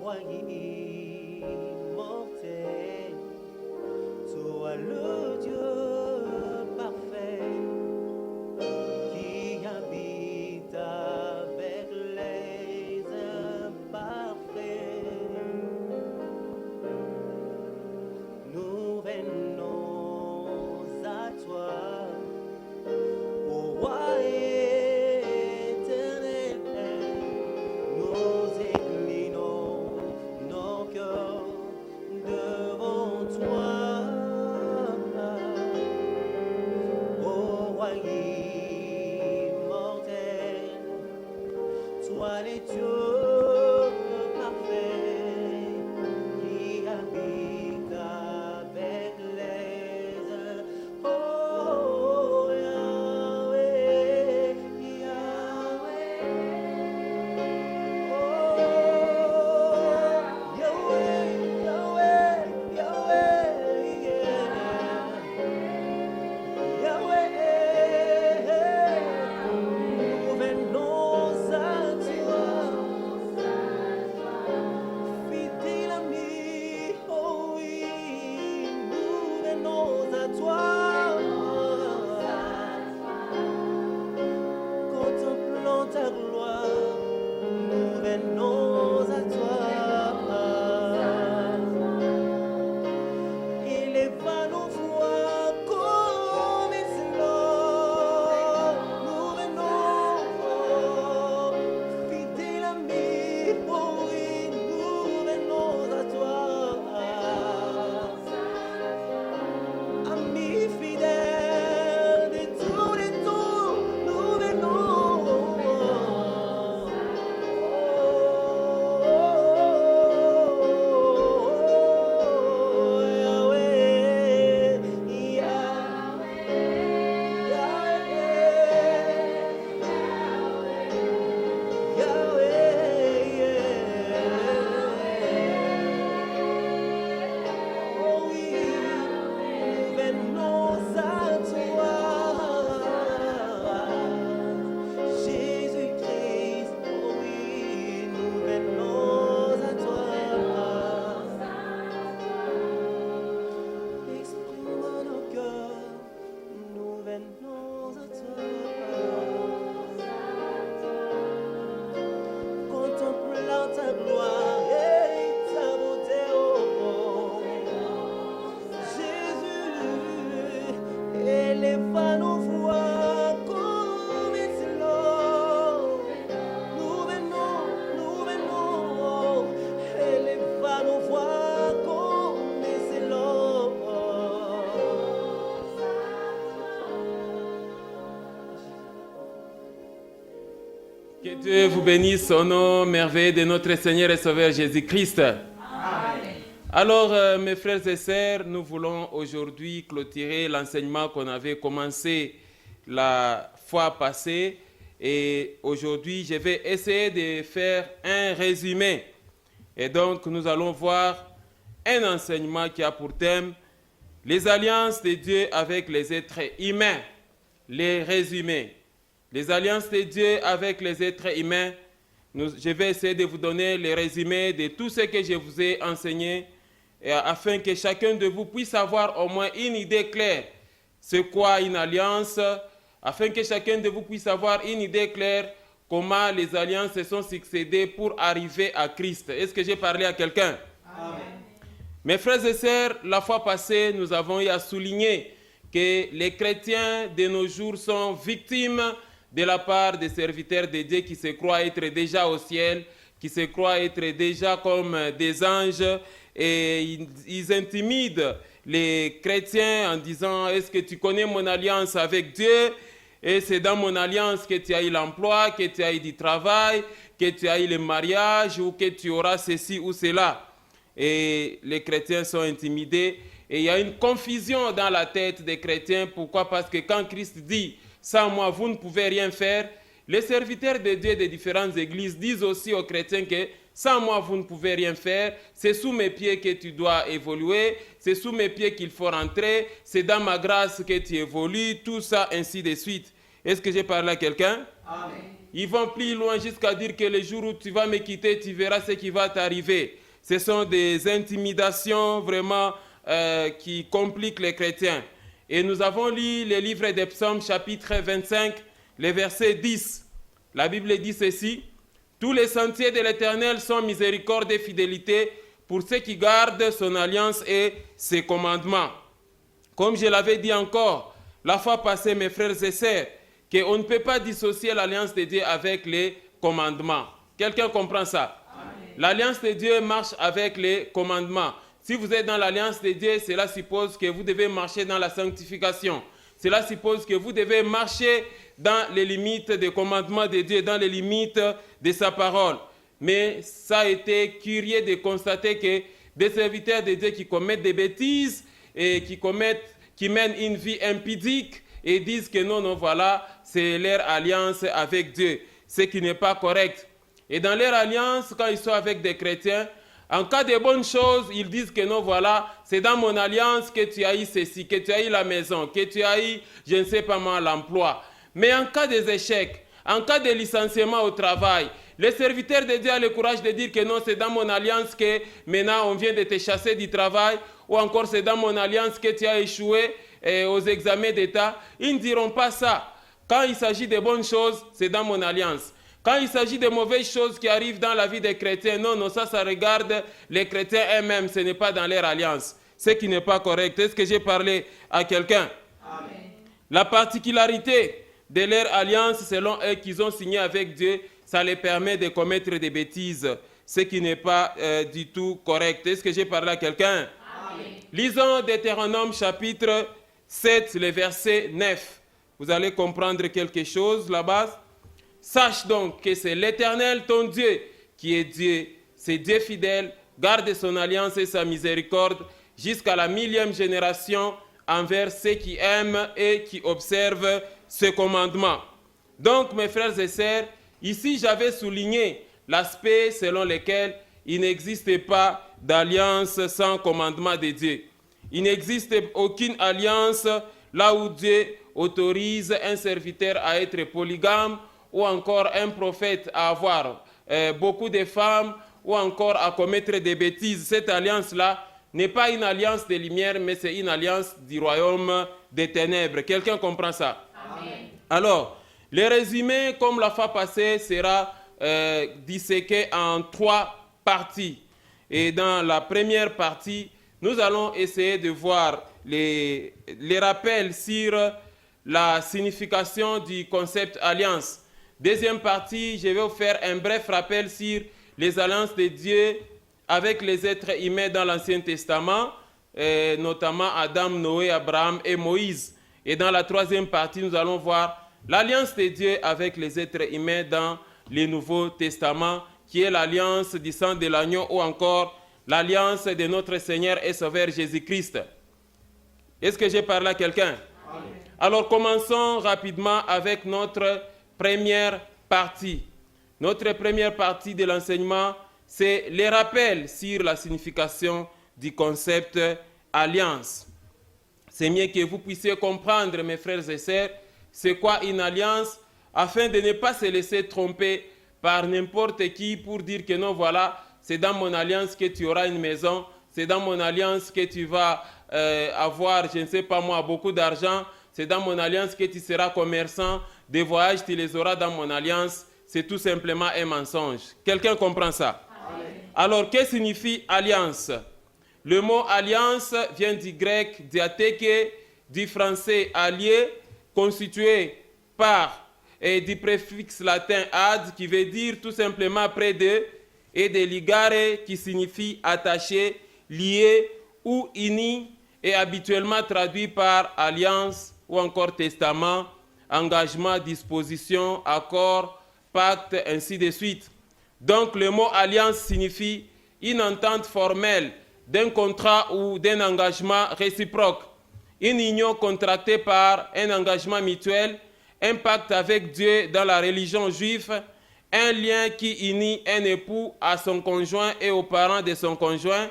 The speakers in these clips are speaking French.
roi immortel, toi le Dieu parfait qui habite avec les imparfaits. Nous venons à toi, ô roi éternel, nous inclinons nos cœurs devant toi, ô roi immortel, toi les dieux parfaits qui habitent avec les oh Yahweh, Yahweh, oh Yahweh, Yahweh, Yahweh, Yahweh, nous venons à toi, fidèle ami, oh oui, nous venons à toi, contemplant ta gloire, nous venons à toi. Élève nos voix comme Eslon, nous venons, fidèle ami, oh oui, nous venons à toi. Ami fidèle de tous les temps, nous venons. Yahweh, oh oui, nous venons à toi, Jésus-Christ, oh oui, nous venons à toi. Exprime nos cœurs, nous venons à toi. Contemplant ta gloire et ta beauté, oh Jésus, élève nos voix comme Eslon. Nous venons, élève nos voix comme Eslon. Que Dieu vous bénisse au nom merveilleux de notre Seigneur et Sauveur Jésus-Christ. Alors, mes frères et sœurs, nous voulons aujourd'hui clôturer l'enseignement qu'on avait commencé la fois passée. Et aujourd'hui, je vais essayer de faire un résumé. Et donc, nous allons voir un enseignement qui a pour thème les alliances de Dieu avec les êtres humains. Les résumés. Les alliances de Dieu avec les êtres humains. Je vais essayer de vous donner les résumés de tout ce que je vous ai enseigné afin que chacun de vous puisse avoir au moins une idée claire. C'est quoi une alliance? Afin que chacun de vous puisse avoir une idée claire comment les alliances se sont succédées pour arriver à Christ. Est-ce que j'ai parlé à quelqu'un? Amen. Mes frères et sœurs, la fois passée, nous avons eu à souligner que les chrétiens de nos jours sont victimes de la part des serviteurs de Dieu qui se croient être déjà au ciel, qui se croient être déjà comme des anges, et ils intimident les chrétiens en disant « Est-ce que tu connais mon alliance avec Dieu? Et c'est dans mon alliance que tu as eu l'emploi, que tu as eu du travail, que tu as eu le mariage ou que tu auras ceci ou cela. » Et les chrétiens sont intimidés. Et il y a une confusion dans la tête des chrétiens. Pourquoi? Parce que quand Christ dit « Sans moi, vous ne pouvez rien faire », les serviteurs de Dieu des différentes églises disent aussi aux chrétiens que « Sans moi, vous ne pouvez rien faire. C'est sous mes pieds que tu dois évoluer. C'est sous mes pieds qu'il faut rentrer. C'est dans ma grâce que tu évolues. » Tout ça, ainsi de suite. Est-ce que j'ai parlé à quelqu'un? Amen. Ils vont plus loin jusqu'à dire que le jour où tu vas me quitter, tu verras ce qui va t'arriver. Ce sont des intimidations vraiment qui compliquent les chrétiens. Et nous avons lu le livre des Psaumes, chapitre 25, le verset 10. La Bible dit ceci: « Tous les sentiers de l'Éternel sont miséricorde et fidélité pour ceux qui gardent son alliance et ses commandements. » Comme je l'avais dit encore la fois passée, mes frères et sœurs, qu'on ne peut pas dissocier l'alliance de Dieu avec les commandements. Quelqu'un comprend ça? Amen. L'alliance de Dieu marche avec les commandements. Si vous êtes dans l'alliance de Dieu, cela suppose que vous devez marcher dans la sanctification. Cela suppose que vous devez marcher dans les limites des commandements de Dieu, dans les limites de sa parole. Mais ça a été curieux de constater que des serviteurs de Dieu qui commettent des bêtises et qui mènent une vie impudique et disent que non, voilà, c'est leur alliance avec Dieu, ce qui n'est pas correct. Et dans leur alliance, quand ils sont avec des chrétiens, en cas de bonnes choses, ils disent que non, voilà, c'est dans mon alliance que tu as eu ceci, que tu as eu la maison, que tu as eu, je ne sais pas moi, l'emploi. Mais en cas des échecs, en cas de licenciement au travail, les serviteurs de Dieu ont le courage de dire que non, c'est dans mon alliance que maintenant on vient de te chasser du travail, ou encore c'est dans mon alliance que tu as échoué aux examens d'État. Ils ne diront pas ça. Quand il s'agit de bonnes choses, c'est dans mon alliance. Quand il s'agit de mauvaises choses qui arrivent dans la vie des chrétiens, non, ça regarde les chrétiens eux-mêmes, ce n'est pas dans leur alliance. Ce qui n'est pas correct. Est-ce que j'ai parlé à quelqu'un? Amen. La particularité de leur alliance, selon eux, qu'ils ont signé avec Dieu, ça les permet de commettre des bêtises, ce qui n'est pas du tout correct. Est-ce que j'ai parlé à quelqu'un? Amen. Lisons Deutéronome chapitre 7, le verset 9. Vous allez comprendre quelque chose là-bas. Sache donc que c'est l'Éternel, ton Dieu, qui est Dieu. C'est Dieu fidèle, garde son alliance et sa miséricorde jusqu'à la 1000e génération envers ceux qui aiment et qui observent ce commandement. Donc, mes frères et sœurs, ici j'avais souligné l'aspect selon lequel il n'existe pas d'alliance sans commandement de Dieu. Il n'existe aucune alliance là où Dieu autorise un serviteur à être polygame, ou encore un prophète à avoir beaucoup de femmes, ou encore à commettre des bêtises. Cette alliance-là n'est pas une alliance de lumière, mais c'est une alliance du royaume des ténèbres. Quelqu'un comprend ça? Amen. Alors, le résumé, comme la fois passée, sera disséqué en 3 parties. Et dans la première partie, nous allons essayer de voir les rappels sur la signification du concept alliance. Deuxième partie, je vais vous faire un bref rappel sur les alliances de Dieu avec les êtres humains dans l'Ancien Testament, notamment Adam, Noé, Abraham et Moïse. Et dans la troisième partie, nous allons voir l'alliance de Dieu avec les êtres humains dans le Nouveau Testament, qui est l'alliance du sang de l'agneau ou encore l'alliance de notre Seigneur et Sauveur Jésus-Christ. Est-ce que j'ai parlé à quelqu'un? Amen. Alors commençons rapidement avec notre première partie. Notre première partie de l'enseignement, c'est les rappels sur la signification du concept alliance. C'est mieux que vous puissiez comprendre, mes frères et sœurs, c'est quoi une alliance, afin de ne pas se laisser tromper par n'importe qui pour dire que non, voilà, c'est dans mon alliance que tu auras une maison, c'est dans mon alliance que tu vas avoir, je ne sais pas moi, beaucoup d'argent, c'est dans mon alliance que tu seras commerçant, des voyages, tu les auras dans mon alliance. C'est tout simplement un mensonge. Quelqu'un comprend ça? Amen. Alors, que signifie alliance? Le mot alliance vient du grec diatheke, du français allié, constitué par et du préfixe latin ad, qui veut dire tout simplement près de, et de ligare, qui signifie attaché, lié ou uni, et habituellement traduit par alliance ou encore testament, engagement, disposition, accord, pacte, ainsi de suite. Donc le mot alliance signifie une entente formelle d'un contrat ou d'un engagement réciproque, une union contractée par un engagement mutuel, un pacte avec Dieu dans la religion juive, un lien qui unit un époux à son conjoint et aux parents de son conjoint,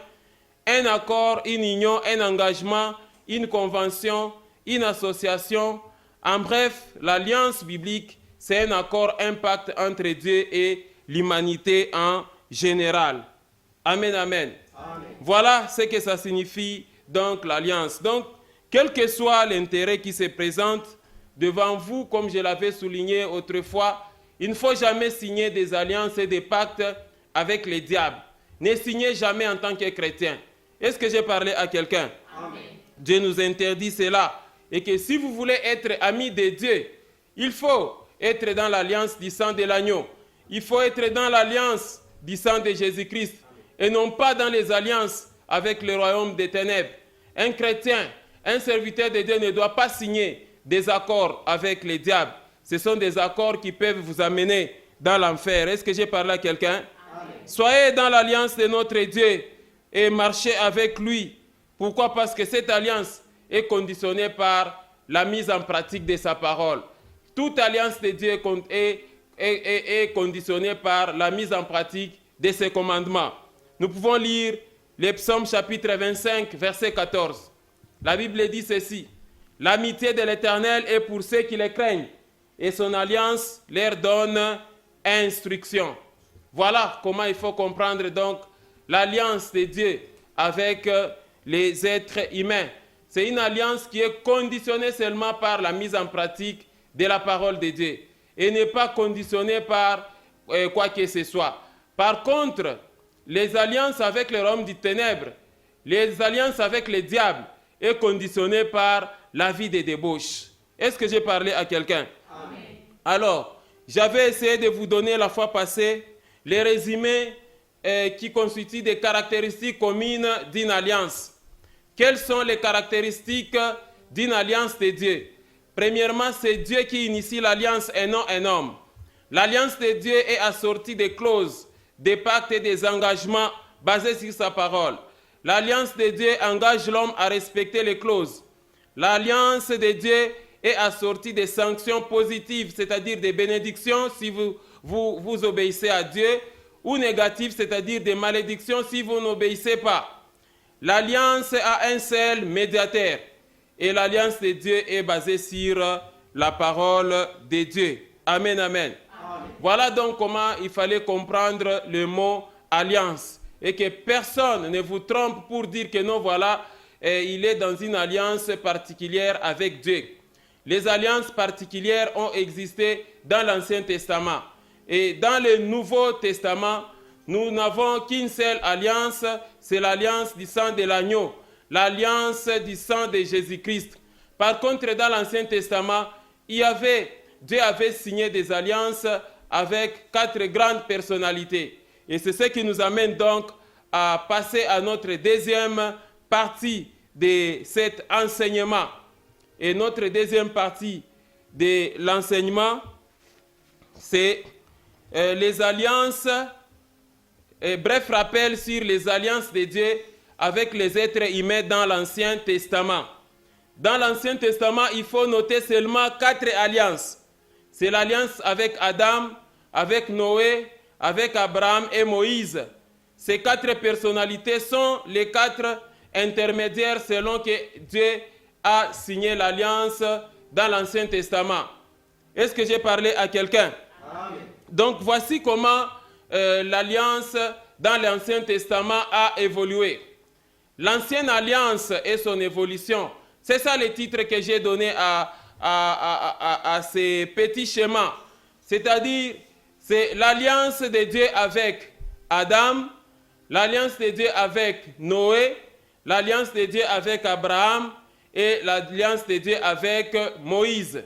un accord, une union, un engagement, une convention, une association. En bref, l'alliance biblique c'est un accord, un pacte entre Dieu et l'humanité en général. Amen, amen. Amen. Voilà ce que ça signifie donc l'alliance. Donc, quel que soit l'intérêt qui se présente devant vous, comme je l'avais souligné autrefois, il ne faut jamais signer des alliances et des pactes avec les diables. Ne signez jamais en tant que chrétien. Est-ce que j'ai parlé à quelqu'un? Amen. Dieu nous interdit cela. Et que si vous voulez être amis de Dieu, il faut être dans l'alliance du sang de l'agneau. Il faut être dans l'alliance du sang de Jésus-Christ. Et non pas dans les alliances avec le royaume des ténèbres. Un chrétien, un serviteur de Dieu ne doit pas signer des accords avec les diables. Ce sont des accords qui peuvent vous amener dans l'enfer. Est-ce que j'ai parlé à quelqu'un? Soyez dans l'alliance de notre Dieu et marchez avec lui. Pourquoi? Parce que cette alliance est conditionnée par la mise en pratique de sa parole. Toute alliance de Dieu est conditionnée par la mise en pratique de ses commandements. Nous pouvons lire les psaumes chapitre 25, verset 14. La Bible dit ceci: « L'amitié de l'Éternel est pour ceux qui le craignent, et son alliance leur donne instruction. » Voilà comment il faut comprendre donc l'alliance de Dieu avec les êtres humains. C'est une alliance qui est conditionnée seulement par la mise en pratique de la parole de Dieu et n'est pas conditionnée par quoi que ce soit. Par contre, les alliances avec les royaumes du ténèbre, les alliances avec les diables est conditionnée par la vie des débauches. Est-ce que j'ai parlé à quelqu'un? Amen. Alors, j'avais essayé de vous donner la fois passée les résumés qui constituent des caractéristiques communes d'une alliance. Quelles sont les caractéristiques d'une alliance de Dieu? Premièrement, c'est Dieu qui initie l'alliance et non un homme. L'alliance de Dieu est assortie des clauses, des pactes et des engagements basés sur sa parole. L'alliance de Dieu engage l'homme à respecter les clauses. L'alliance de Dieu est assortie des sanctions positives, c'est-à-dire des bénédictions si vous obéissez à Dieu, ou négatives, c'est-à-dire des malédictions si vous n'obéissez pas. L'alliance a un seul médiateur et l'alliance de Dieu est basée sur la parole de Dieu. Amen, amen. Amen. Voilà donc comment il fallait comprendre le mot alliance et que personne ne vous trompe pour dire que non, voilà, il est dans une alliance particulière avec Dieu. Les alliances particulières ont existé dans l'Ancien Testament. Et dans le Nouveau Testament, nous n'avons qu'une seule alliance, c'est l'alliance du sang de l'agneau, l'alliance du sang de Jésus-Christ. Par contre, dans l'Ancien Testament, Dieu avait signé des alliances avec 4 grandes personnalités. Et c'est ce qui nous amène donc à passer à notre deuxième partie de cet enseignement. Et notre deuxième partie de l'enseignement, c'est les alliances, bref rappel sur les alliances de Dieu avec les êtres humains dans l'Ancien Testament. Dans l'Ancien Testament, il faut noter seulement 4 alliances. C'est l'alliance avec Adam, avec Noé, avec Abraham et Moïse. Ces 4 personnalités sont les 4 intermédiaires selon que Dieu a signé l'alliance dans l'Ancien Testament. Est-ce que j'ai parlé à quelqu'un? Amen. Donc voici comment l'alliance dans l'Ancien Testament a évolué. L'ancienne alliance et son évolution, c'est ça le titre que j'ai donné à ces petits schémas. C'est-à-dire, c'est l'alliance de Dieu avec Adam, l'alliance de Dieu avec Noé, l'alliance de Dieu avec Abraham et l'alliance de Dieu avec Moïse.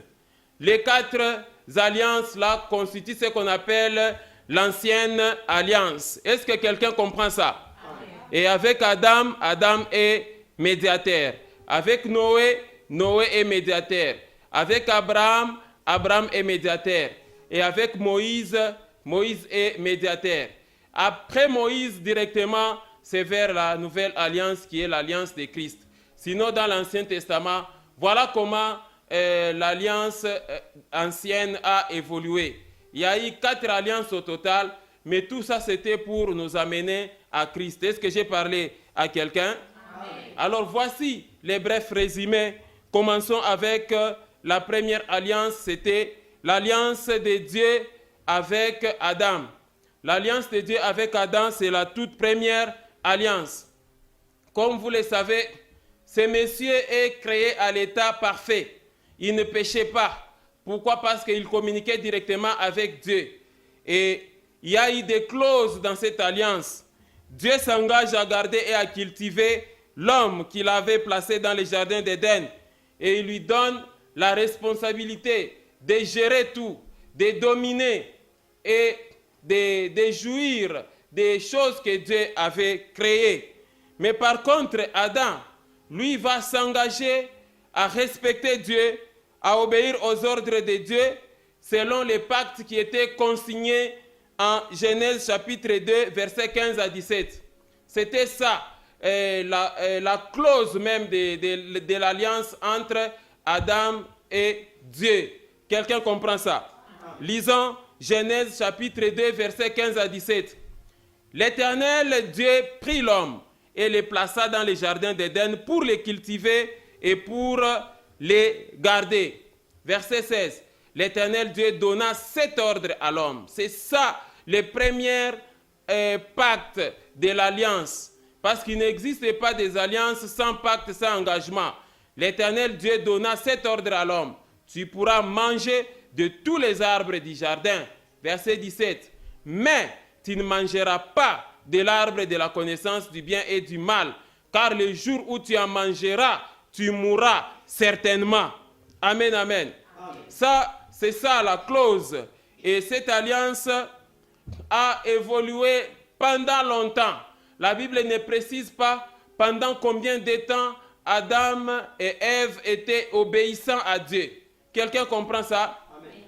Les 4 alliances-là constituent ce qu'on appelle l'ancienne alliance. Est-ce que quelqu'un comprend ça? Amen. Et avec Adam, Adam est médiateur. Avec Noé, Noé est médiateur. Avec Abraham, Abraham est médiateur. Et avec Moïse, Moïse est médiateur. Après Moïse, directement, c'est vers la nouvelle alliance qui est l'alliance de Christ. Sinon, dans l'Ancien Testament, voilà comment l'alliance ancienne a évolué. Il y a eu 4 alliances au total, mais tout ça c'était pour nous amener à Christ. Est-ce que j'ai parlé à quelqu'un? Alors voici les brefs résumés. Commençons avec la première alliance, c'était l'alliance de Dieu avec Adam. L'alliance de Dieu avec Adam, c'est la toute première alliance. Comme vous le savez, ce monsieur est créé à l'état parfait. Il ne péchait pas. Pourquoi? Parce qu'il communiquait directement avec Dieu. Et il y a eu des clauses dans cette alliance. Dieu s'engage à garder et à cultiver l'homme qu'il avait placé dans le jardin d'Éden. Et il lui donne la responsabilité de gérer tout, de dominer et de jouir des choses que Dieu avait créées. Mais par contre, Adam, lui, va s'engager à respecter Dieu, à obéir aux ordres de Dieu, selon les pactes qui étaient consignés en Genèse chapitre 2, versets 15 à 17. C'était ça, la clause même de l'alliance entre Adam et Dieu. Quelqu'un comprend ça? Lisons Genèse chapitre 2, versets 15 à 17. L'Éternel Dieu prit l'homme et le plaça dans le jardin d'Éden pour les cultiver et pour les garder. Verset 16. L'Éternel Dieu donna cet ordre à l'homme. C'est ça le premier pacte de l'alliance. Parce qu'il n'existe pas des alliances sans pacte, sans engagement. L'Éternel Dieu donna cet ordre à l'homme. Tu pourras manger de tous les arbres du jardin. Verset 17. Mais tu ne mangeras pas de l'arbre de la connaissance du bien et du mal, car le jour où tu en mangeras, tu mourras certainement. Amen, amen. Ça, c'est ça la clause. Et cette alliance a évolué pendant longtemps. La Bible ne précise pas pendant combien de temps Adam et Ève étaient obéissants à Dieu. Quelqu'un comprend ça?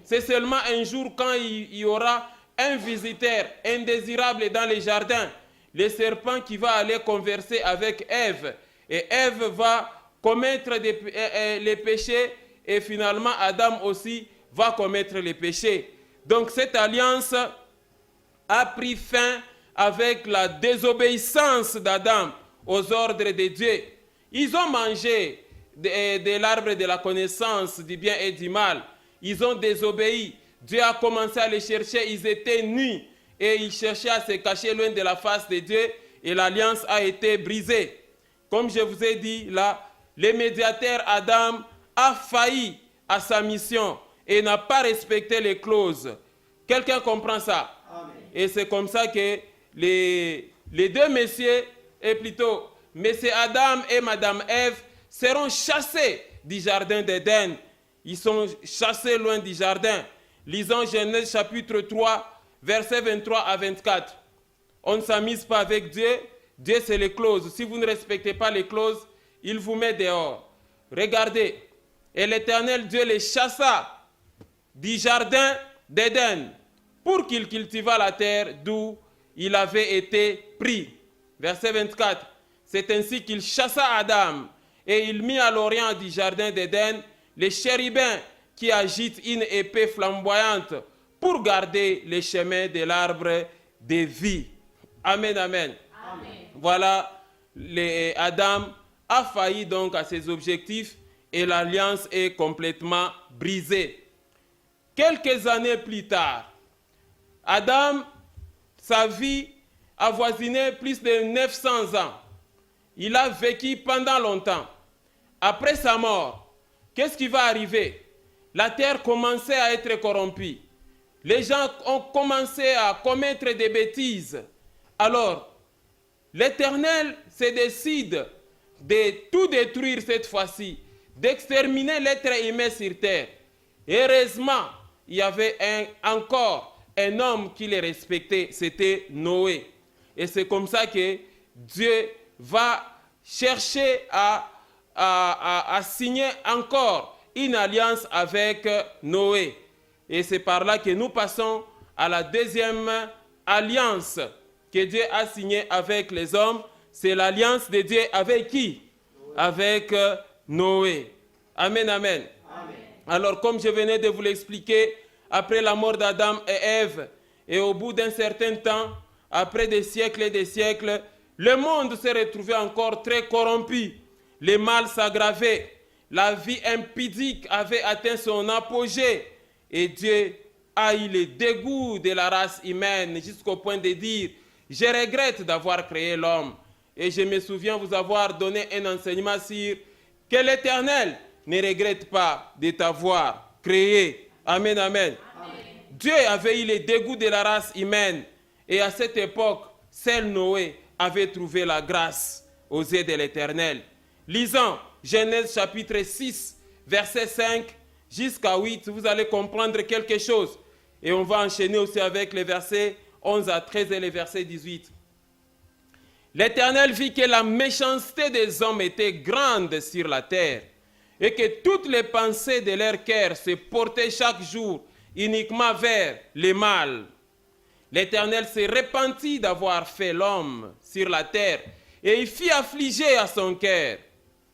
C'est seulement un jour quand il y aura un visiteur indésirable dans les jardins, le serpent qui va aller converser avec Ève. Et Ève va commettre les péchés et finalement Adam aussi va commettre les péchés. Donc cette alliance a pris fin avec la désobéissance d'Adam aux ordres de Dieu. Ils ont mangé de l'arbre de la connaissance du bien et du mal. Ils ont désobéi. Dieu a commencé à les chercher. Ils étaient nus et ils cherchaient à se cacher loin de la face de Dieu et l'alliance a été brisée. Comme je vous ai dit là, le médiateur Adam a failli à sa mission et n'a pas respecté les clauses. Quelqu'un comprend ça? Amen. Et c'est comme ça que les deux messieurs, et plutôt monsieur Adam et madame Ève, seront chassés du jardin d'Éden. Ils sont chassés loin du jardin. Lisons Genèse chapitre 3, versets 23 à 24. On ne s'amuse pas avec Dieu. Dieu, c'est les clauses. Si vous ne respectez pas les clauses, il vous met dehors. Regardez. Et l'Éternel Dieu les chassa du jardin d'Éden pour qu'il cultivât la terre d'où il avait été pris. Verset 24. C'est ainsi qu'il chassa Adam et il mit à l'orient du jardin d'Éden les chérubins qui agitent une épée flamboyante pour garder les chemins de l'arbre de vie. Amen, amen. Amen. Voilà, Adam a failli donc à ses objectifs et l'alliance est complètement brisée. Quelques années plus tard, Adam, sa vie avoisinait plus de 900 ans. Il a vécu pendant longtemps. Après sa mort, qu'est-ce qui va arriver? La terre commençait à être corrompue. Les gens ont commencé à commettre des bêtises. Alors, l'Éternel se décide de tout détruire cette fois-ci, d'exterminer l'être humain sur terre. Heureusement, il y avait encore un homme qui les respectait, c'était Noé. Et c'est comme ça que Dieu va chercher à signer encore une alliance avec Noé. Et c'est par là que nous passons à la deuxième alliance que Dieu a signée avec les hommes. C'est l'alliance de Dieu avec qui? Avec Noé. Amen, amen. Amen. Alors, comme je venais de vous l'expliquer, après la mort d'Adam et Ève, et au bout d'un certain temps, après des siècles et des siècles, le monde s'est retrouvé encore très corrompu. Le mal s'aggravait. La vie impudique avait atteint son apogée. Et Dieu a eu le dégoût de la race humaine jusqu'au point de dire « Je regrette d'avoir créé l'homme ». Et je me souviens vous avoir donné un enseignement sur que l'Éternel ne regrette pas de t'avoir créé. Amen, amen. Dieu avait eu le dégoût de la race humaine. Et à cette époque, seul Noé avait trouvé la grâce aux yeux de l'Éternel. Lisons Genèse chapitre 6, verset 5 jusqu'à 8. Vous allez comprendre quelque chose. Et on va enchaîner aussi avec les versets 11 à 13 et les versets 18. L'Éternel vit que la méchanceté des hommes était grande sur la terre et que toutes les pensées de leur cœur se portaient chaque jour uniquement vers le mal. L'Éternel se repentit d'avoir fait l'homme sur la terre et il fit affliger à son cœur.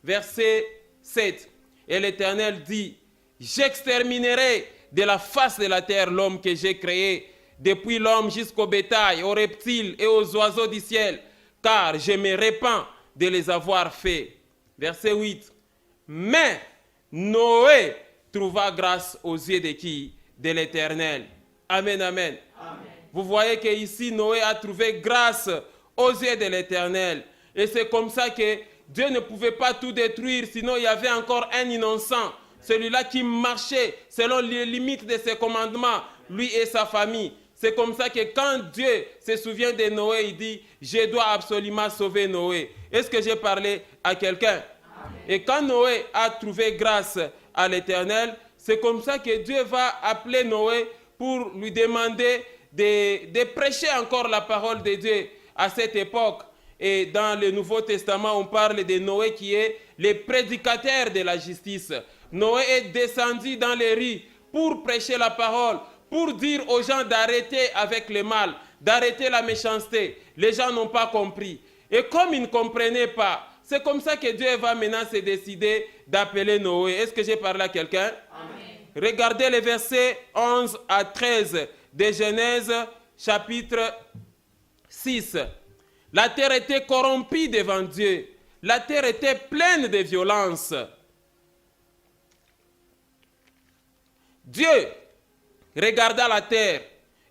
Verset 7. Et l'Éternel dit, j'exterminerai de la face de la terre l'homme que j'ai créé, depuis l'homme jusqu'au bétail, aux reptiles et aux oiseaux du ciel, car je me repens de les avoir faits. Verset 8. Mais Noé trouva grâce aux yeux de qui? De l'Éternel. Amen, amen. Amen. Vous voyez qu'ici, Noé a trouvé grâce aux yeux de l'Éternel. Et c'est comme ça que Dieu ne pouvait pas tout détruire, sinon il y avait encore un innocent, celui-là qui marchait selon les limites de ses commandements, lui et sa famille. C'est comme ça que quand Dieu se souvient de Noé, il dit, je dois absolument sauver Noé. Est-ce que j'ai parlé à quelqu'un? Et quand Noé a trouvé grâce à l'Éternel, c'est comme ça que Dieu va appeler Noé pour lui demander de prêcher encore la parole de Dieu à cette époque. Et dans le Nouveau Testament, on parle de Noé qui est le prédicateur de la justice. Noé est descendu dans les rues pour prêcher la parole, pour dire aux gens d'arrêter avec le mal, d'arrêter la méchanceté. Les gens n'ont pas compris. Et comme ils ne comprenaient pas, c'est comme ça que Dieu va maintenant se décider d'appeler Noé. Est-ce que j'ai parlé à quelqu'un? Regardez les versets 11 à 13 de Genèse chapitre 6. La terre était corrompue devant Dieu. La terre était pleine de violence. Dieu regarda la terre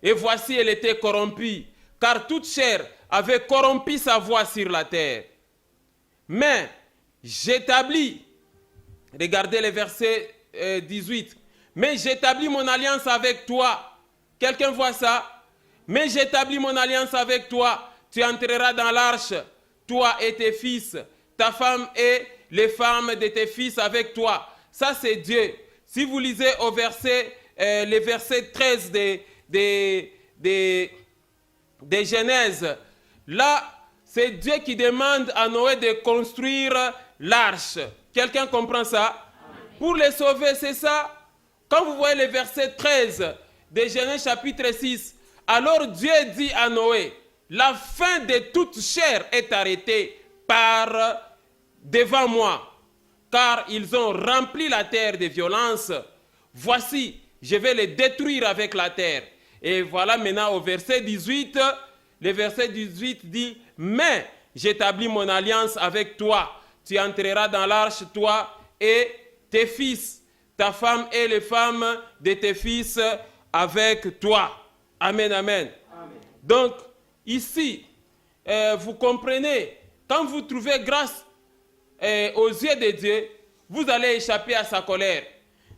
et voici elle était corrompue, car toute chair avait corrompu sa voie sur la terre. Mais j'établis, regardez le verset 18, mais j'établis mon alliance avec toi. Quelqu'un voit ça? Mais j'établis mon alliance avec toi. Tu entreras dans l'arche, toi et tes fils, ta femme et les femmes de tes fils avec toi. Ça, c'est Dieu. Si vous lisez au verset, les versets 13 de Genèse, là, c'est Dieu qui demande à Noé de construire l'arche. Quelqu'un comprend ça? Amen. Pour les sauver, c'est ça. Quand vous voyez le verset 13 de Genèse chapitre 6, alors Dieu dit à Noé, la fin de toute chair est arrêtée par devant moi, car ils ont rempli la terre de violence. Voici, je vais les détruire avec la terre. Et voilà maintenant au verset 18, le verset 18 dit, mais j'établis mon alliance avec toi. Tu entreras dans l'arche, toi et tes fils, ta femme et les femmes de tes fils avec toi. Amen, amen. Amen. Donc, ici, vous comprenez, quand vous trouvez grâce aux yeux de Dieu, vous allez échapper à sa colère.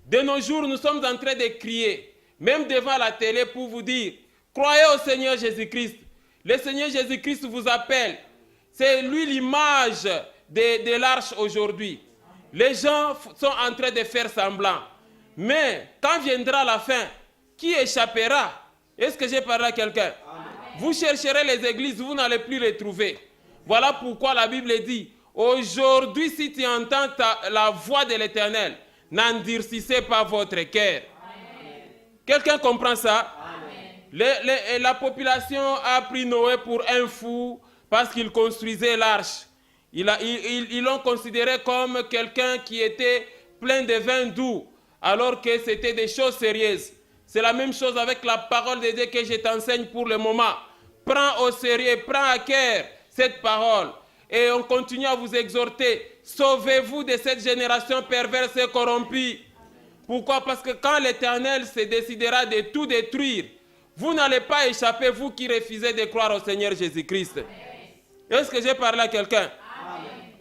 De nos jours, nous sommes en train de crier, même devant la télé, pour vous dire, croyez au Seigneur Jésus-Christ. Le Seigneur Jésus-Christ vous appelle. C'est lui l'image de l'arche aujourd'hui. Les gens sont en train de faire semblant. Mais quand viendra la fin, qui échappera? Est-ce que j'ai parlé à quelqu'un? Vous chercherez les églises, vous n'allez plus les trouver. Voilà pourquoi la Bible dit, aujourd'hui, si tu entends la voix de l'Éternel, n'endurcissez pas votre cœur. Quelqu'un comprend ça? La population a pris Noé pour un fou parce qu'il construisait l'arche. Ils l'ont considéré comme quelqu'un qui était plein de vin doux, alors que c'était des choses sérieuses. C'est la même chose avec la parole de Dieu que je t'enseigne pour le moment. Prends au sérieux, prends à cœur cette parole. Et on continue à vous exhorter. Sauvez-vous de cette génération perverse et corrompue. Pourquoi? Parce que quand l'Éternel se décidera de tout détruire, vous n'allez pas échapper, vous qui refusez de croire au Seigneur Jésus-Christ. Est-ce que j'ai parlé à quelqu'un?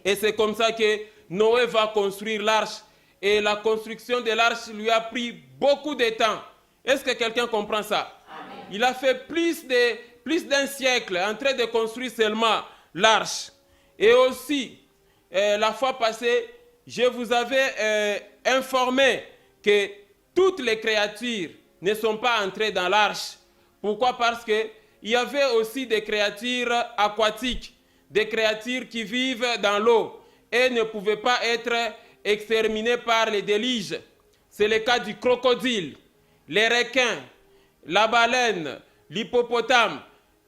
Et c'est comme ça que Noé va construire l'arche. Et la construction de l'arche lui a pris beaucoup de temps. Est-ce que quelqu'un comprend ça? Amen. Il a fait plus d'un siècle en train de construire seulement l'arche. Et aussi, la fois passée, je vous avais informé que toutes les créatures ne sont pas entrées dans l'arche. Pourquoi? Parce qu'il y avait aussi des créatures aquatiques, des créatures qui vivent dans l'eau et ne pouvaient pas être exterminées par les déluges. C'est le cas du crocodile, les requins, la baleine, l'hippopotame.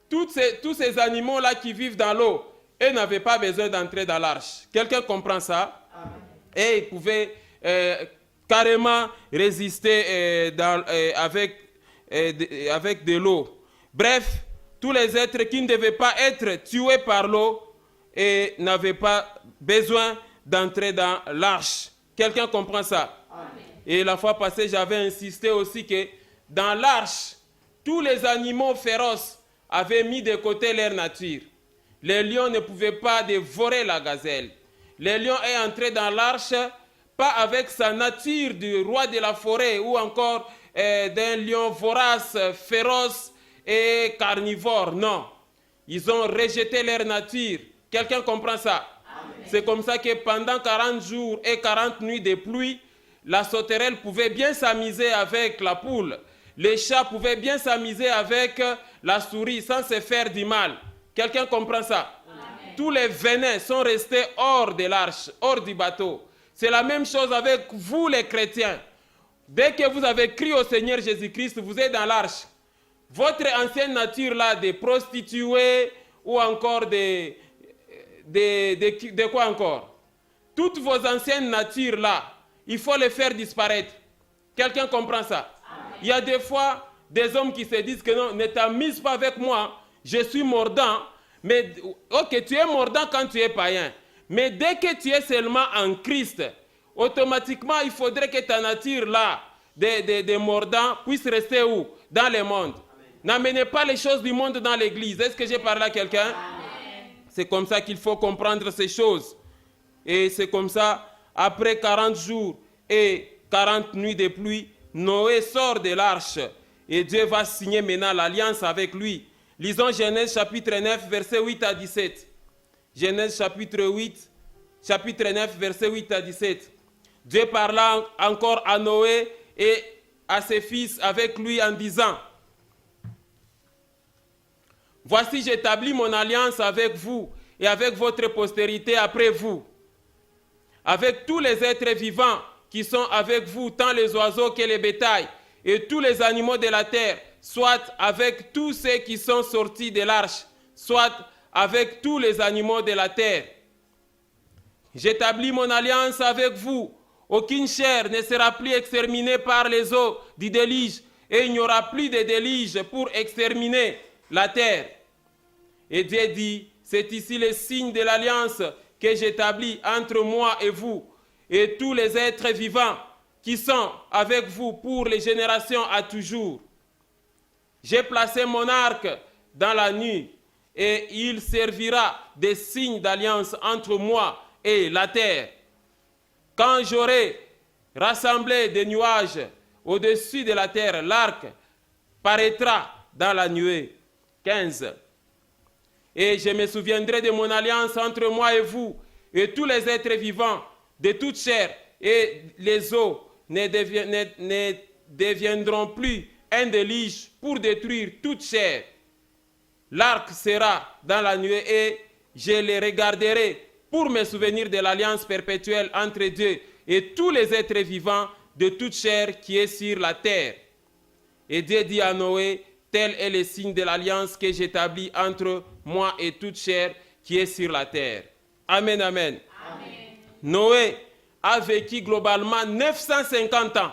Tous ces animaux-là qui vivent dans l'eau, eux n'avaient pas besoin d'entrer dans l'arche. Quelqu'un comprend ça? Amen. Et ils pouvaient carrément résister avec de l'eau. Bref, tous les êtres qui ne devaient pas être tués par l'eau et n'avaient pas besoin d'entrer dans l'arche. Quelqu'un comprend ça? Amen. Et la fois passée, j'avais insisté aussi que dans l'arche, tous les animaux féroces avaient mis de côté leur nature. Les lions ne pouvaient pas dévorer la gazelle. Le lion est entré dans l'arche, pas avec sa nature du roi de la forêt ou encore d'un lion vorace, féroce et carnivore. Non, ils ont rejeté leur nature. Quelqu'un comprend ça? Amen. C'est comme ça que pendant 40 jours et 40 nuits de pluie, la sauterelle pouvait bien s'amuser avec la poule. Les chats pouvaient bien s'amuser avec la souris sans se faire du mal. Quelqu'un comprend ça? Amen. Tous les venins sont restés hors de l'arche, hors du bateau. C'est la même chose avec vous les chrétiens. Dès que vous avez crié au Seigneur Jésus-Christ, vous êtes dans l'arche. Votre ancienne nature là, de prostituée ou encore de quoi encore? Toutes vos anciennes natures là, il faut les faire disparaître. Quelqu'un comprend ça? Amen. Il y a des fois des hommes qui se disent que non, ne t'amuse pas avec moi, je suis mordant. Mais ok, tu es mordant quand tu es païen. Mais dès que tu es seulement en Christ, automatiquement, il faudrait que ta nature là, de mordant, puisse rester où? Dans le monde. N'amenez pas les choses du monde dans l'église. Est-ce que j'ai parlé à quelqu'un? C'est comme ça qu'il faut comprendre ces choses. Et c'est comme ça, après 40 jours et 40 nuits de pluie, Noé sort de l'arche. Et Dieu va signer maintenant l'alliance avec lui. Lisons Genèse chapitre 9, versets 8 à 17. Genèse chapitre 9, versets 8 à 17. Dieu parla encore à Noé et à ses fils avec lui en disant: voici, j'établis mon alliance avec vous et avec votre postérité après vous, avec tous les êtres vivants qui sont avec vous, tant les oiseaux que les bétails, et tous les animaux de la terre, soit avec tous ceux qui sont sortis de l'arche, soit avec tous les animaux de la terre. J'établis mon alliance avec vous. Aucune chair ne sera plus exterminée par les eaux du déluge, et il n'y aura plus de déluge pour exterminer la terre. Et Dieu dit: c'est ici le signe de l'alliance que j'établis entre moi et vous, et tous les êtres vivants qui sont avec vous pour les générations à toujours. J'ai placé mon arc dans la nuit, et il servira de signe d'alliance entre moi et la terre. Quand j'aurai rassemblé des nuages au-dessus de la terre, l'arc paraîtra dans la nuée. 15. Et je me souviendrai de mon alliance entre moi et vous, et tous les êtres vivants de toute chair, et les eaux ne deviendront plus un déluge pour détruire toute chair. L'arc sera dans la nuée et je les regarderai pour me souvenir de l'alliance perpétuelle entre Dieu et tous les êtres vivants de toute chair qui est sur la terre. Et Dieu dit à Noé: tel est le signe de l'alliance que j'établis entre moi et toute chair qui est sur la terre. Amen, amen. Amen. Noé a vécu globalement 950 ans.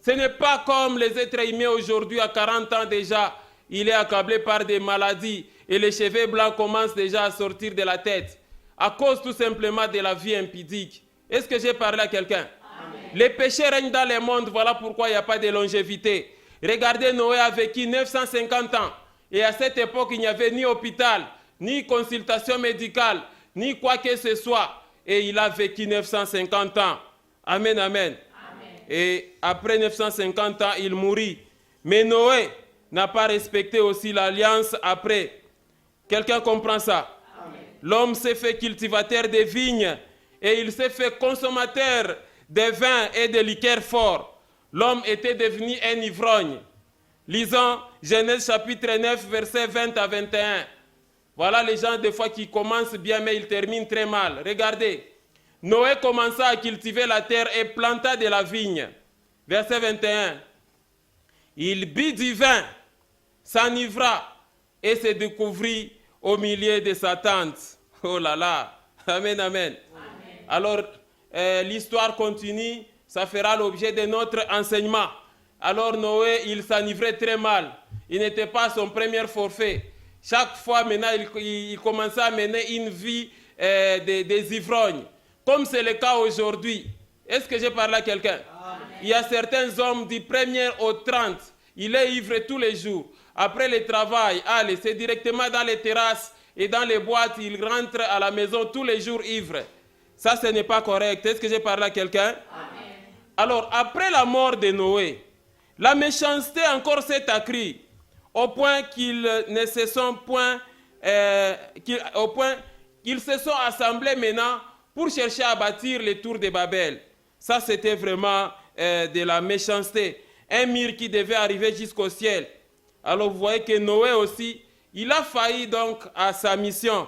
Ce n'est pas comme les êtres humains aujourd'hui, à 40 ans déjà, il est accablé par des maladies et les cheveux blancs commencent déjà à sortir de la tête, à cause tout simplement de la vie impudique. Est-ce que j'ai parlé à quelqu'un? Amen. Les péchés règnent dans le monde, voilà pourquoi il n'y a pas de longévité. Regardez, Noé a vécu 950 ans. Et à cette époque, il n'y avait ni hôpital, ni consultation médicale, ni quoi que ce soit. Et il a vécu 950 ans. Amen, amen. Et après 950 ans, il mourit. Mais Noé n'a pas respecté aussi l'alliance après. Quelqu'un comprend ça? L'homme s'est fait cultivateur de vignes et il s'est fait consommateur de vin et de liqueurs forts. L'homme était devenu un ivrogne. Lisons Genèse chapitre 9, versets 20 à 21. Voilà les gens des fois qui commencent bien mais ils terminent très mal. Regardez. Noé commença à cultiver la terre et planta de la vigne. Verset 21. Il but du vin, s'enivra et se découvrit au milieu de sa tente. Oh là là. Amen, amen. Alors, l'histoire continue. Ça fera l'objet de notre enseignement. Alors Noé, il s'enivrait très mal. Il n'était pas son premier forfait. Chaque fois, maintenant, il commençait à mener une vie des ivrognes. Comme c'est le cas aujourd'hui. Est-ce que j'ai parlé à quelqu'un? Il y a certains hommes du 1er au 30. Il est ivre tous les jours. Après le travail, allez, c'est directement dans les terrasses et dans les boîtes. Il rentre à la maison tous les jours ivre. Ça, ce n'est pas correct. Est-ce que j'ai parlé à quelqu'un? Alors, après la mort de Noé, la méchanceté encore s'est accrue au point qu'ils ne se sont point, qu'ils se sont assemblés maintenant pour chercher à bâtir les tours de Babel. Ça, c'était vraiment de la méchanceté. Un mur qui devait arriver jusqu'au ciel. Alors, vous voyez que Noé aussi, il a failli donc à sa mission.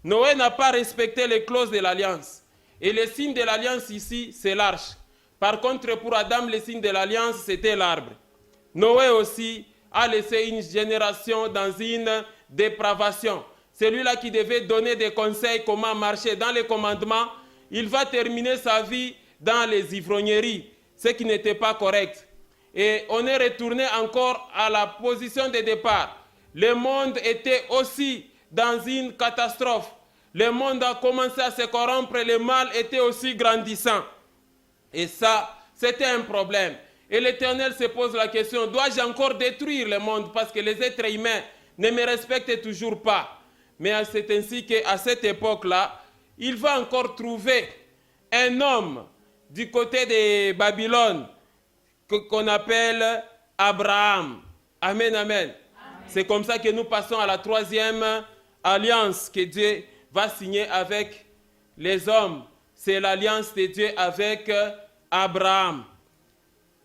Noé n'a pas respecté les clauses de l'alliance. Et le signe de l'alliance ici, c'est l'arche. Par contre, pour Adam, le signe de l'alliance, c'était l'arbre. Noé aussi a laissé une génération dans une dépravation. Celui-là qui devait donner des conseils comment marcher dans les commandements, il va terminer sa vie dans les ivrogneries, ce qui n'était pas correct. Et on est retourné encore à la position de départ. Le monde était aussi dans une catastrophe. Le monde a commencé à se corrompre, le mal était aussi grandissant. Et ça, c'était un problème. Et l'Éternel se pose la question, dois-je encore détruire le monde parce que les êtres humains ne me respectent toujours pas? Mais c'est ainsi qu'à cette époque-là, il va encore trouver un homme du côté de Babylone qu'on appelle Abraham. Amen, amen. C'est comme ça que nous passons à la troisième alliance que Dieu va signer avec les hommes. C'est l'alliance de Dieu avec Abraham.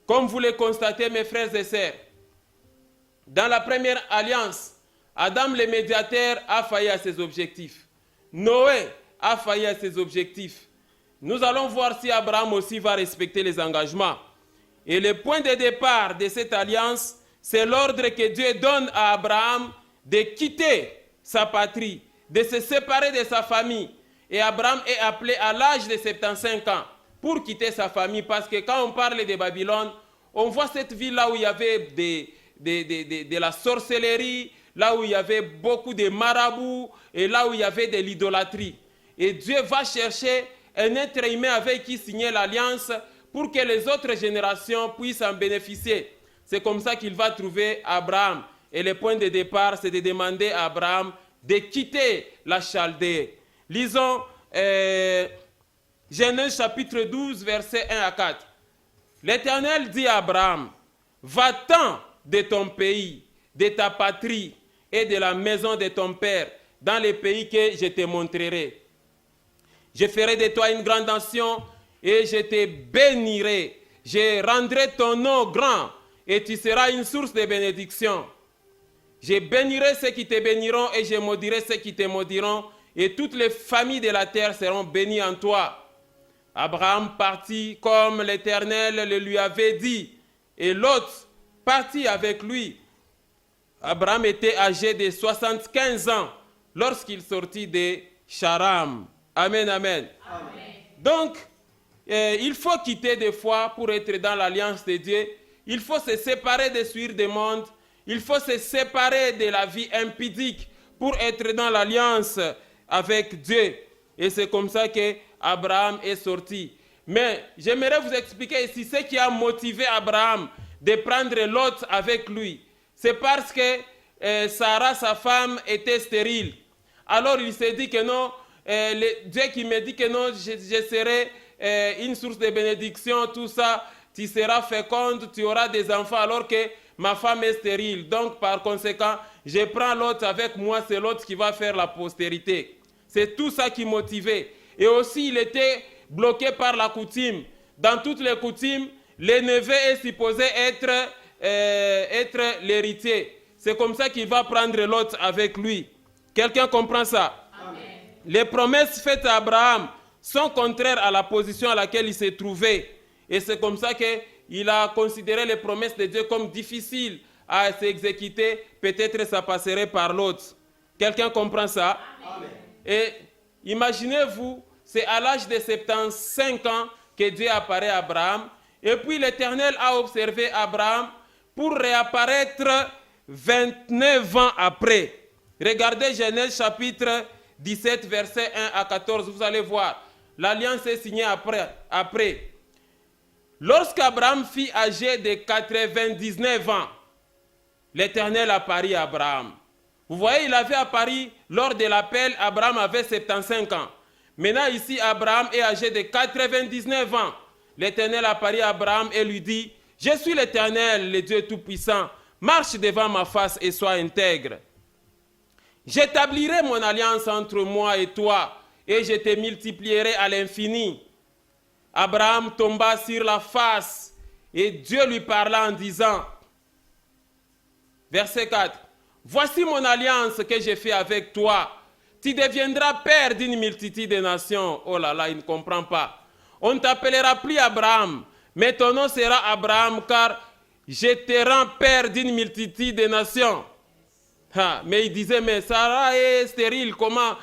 Comme vous le constatez, mes frères et sœurs, dans la première alliance, Adam le médiateur a failli à ses objectifs. Noé a failli à ses objectifs. Nous allons voir si Abraham aussi va respecter les engagements. Et le point de départ de cette alliance, c'est l'ordre que Dieu donne à Abraham de quitter sa patrie, de se séparer de sa famille. Et Abraham est appelé à l'âge de 75 ans pour quitter sa famille. Parce que quand on parle de Babylone, on voit cette ville là où il y avait de la sorcellerie, là où il y avait beaucoup de marabouts et là où il y avait de l'idolâtrie. Et Dieu va chercher un être humain avec qui signer l'alliance pour que les autres générations puissent en bénéficier. C'est comme ça qu'il va trouver Abraham. Et le point de départ, c'est de demander à Abraham de quitter la Chaldée. Lisons Genèse chapitre 12, versets 1 à 4. L'Éternel dit à Abraham, va-t'en de ton pays, de ta patrie et de la maison de ton père, dans les pays que je te montrerai. Je ferai de toi une grande nation et je te bénirai. Je rendrai ton nom grand et tu seras une source de bénédiction. Je bénirai ceux qui te béniront et je maudirai ceux qui te maudiront et toutes les familles de la terre seront bénies en toi. Abraham partit comme l'Éternel le lui avait dit et Lot partit avec lui. Abraham était âgé de 75 ans lorsqu'il sortit de Charam. Amen, amen. Amen. Donc, il faut quitter des fois pour être dans l'alliance de Dieu. Il faut se séparer des souillures du monde. Il faut se séparer de la vie impudique pour être dans l'alliance avec Dieu. Et c'est comme ça que Abraham est sorti. Mais j'aimerais vous expliquer ici ce qui a motivé Abraham de prendre Lot avec lui. C'est parce que Sarah, sa femme, était stérile. Alors il s'est dit que non, Dieu qui me dit que non, je serai une source de bénédiction, tout ça, tu seras féconde, tu auras des enfants alors que ma femme est stérile. Donc par conséquent, je prends l'autre avec moi, c'est l'autre qui va faire la postérité. C'est tout ça qui motivait. Et aussi, il était bloqué par la coutume. Dans toutes les coutumes, le neveu est supposé être l'héritier. C'est comme ça qu'il va prendre l'autre avec lui. Quelqu'un comprend ça? Amen. Les promesses faites à Abraham sont contraires à la position à laquelle il s'est trouvé. Et c'est comme ça qu'il a considéré les promesses de Dieu comme difficiles à s'exécuter. Peut-être ça passerait par l'autre. Quelqu'un comprend ça? Amen. Et imaginez-vous, c'est à l'âge de 75 ans que Dieu apparaît à Abraham. Et puis l'Éternel a observé Abraham pour réapparaître 29 ans après. Regardez Genèse chapitre 17, versets 1 à 14, vous allez voir. L'alliance est signée après. Lorsqu'Abraham fut âgé de 99 ans, l'Éternel apparut à Abraham. Vous voyez, il avait apparu lors de l'appel, Abraham avait 75 ans. Maintenant ici, Abraham est âgé de 99 ans. L'Éternel apparut à Abraham et lui dit, « Je suis l'Éternel, le Dieu Tout-Puissant. Marche devant ma face et sois intègre. J'établirai mon alliance entre moi et toi, et je te multiplierai à l'infini. » Abraham tomba sur la face, et Dieu lui parla en disant, verset 4, « Voici mon alliance que j'ai fait avec toi. Tu deviendras père d'une multitude de nations. » Oh là là, il ne comprend pas. « On ne t'appellera plus Abraham, mais ton nom sera Abraham, car je te rends père d'une multitude de nations. » Mais il disait, mais Sarah est stérile, comment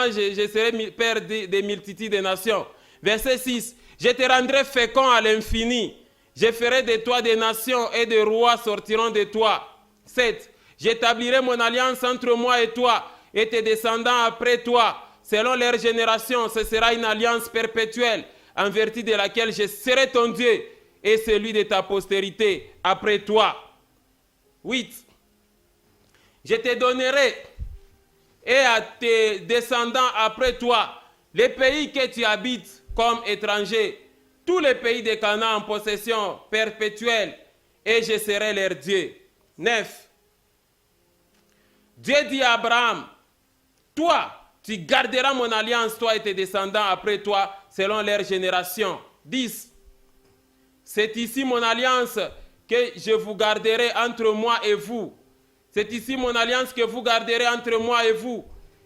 je serai père des multitudes de nations? Verset 6, « Je te rendrai fécond à l'infini. Je ferai de toi des nations et des rois sortiront de toi. » 7, « J'établirai mon alliance entre moi et toi et tes descendants après toi. Selon leur génération, ce sera une alliance perpétuelle en vertu de laquelle je serai ton Dieu et celui de ta postérité après toi. » 8. Je te donnerai et à tes descendants après toi les pays que tu habites comme étranger, tous les pays de Canaan en possession perpétuelle, et je serai leur Dieu. 9. Dieu dit à Abraham, toi, tu garderas mon alliance, toi et tes descendants après toi, selon leur génération. 10. C'est ici mon alliance que je vous garderai entre moi et vous. C'est ici mon alliance que vous garderez entre moi et vous,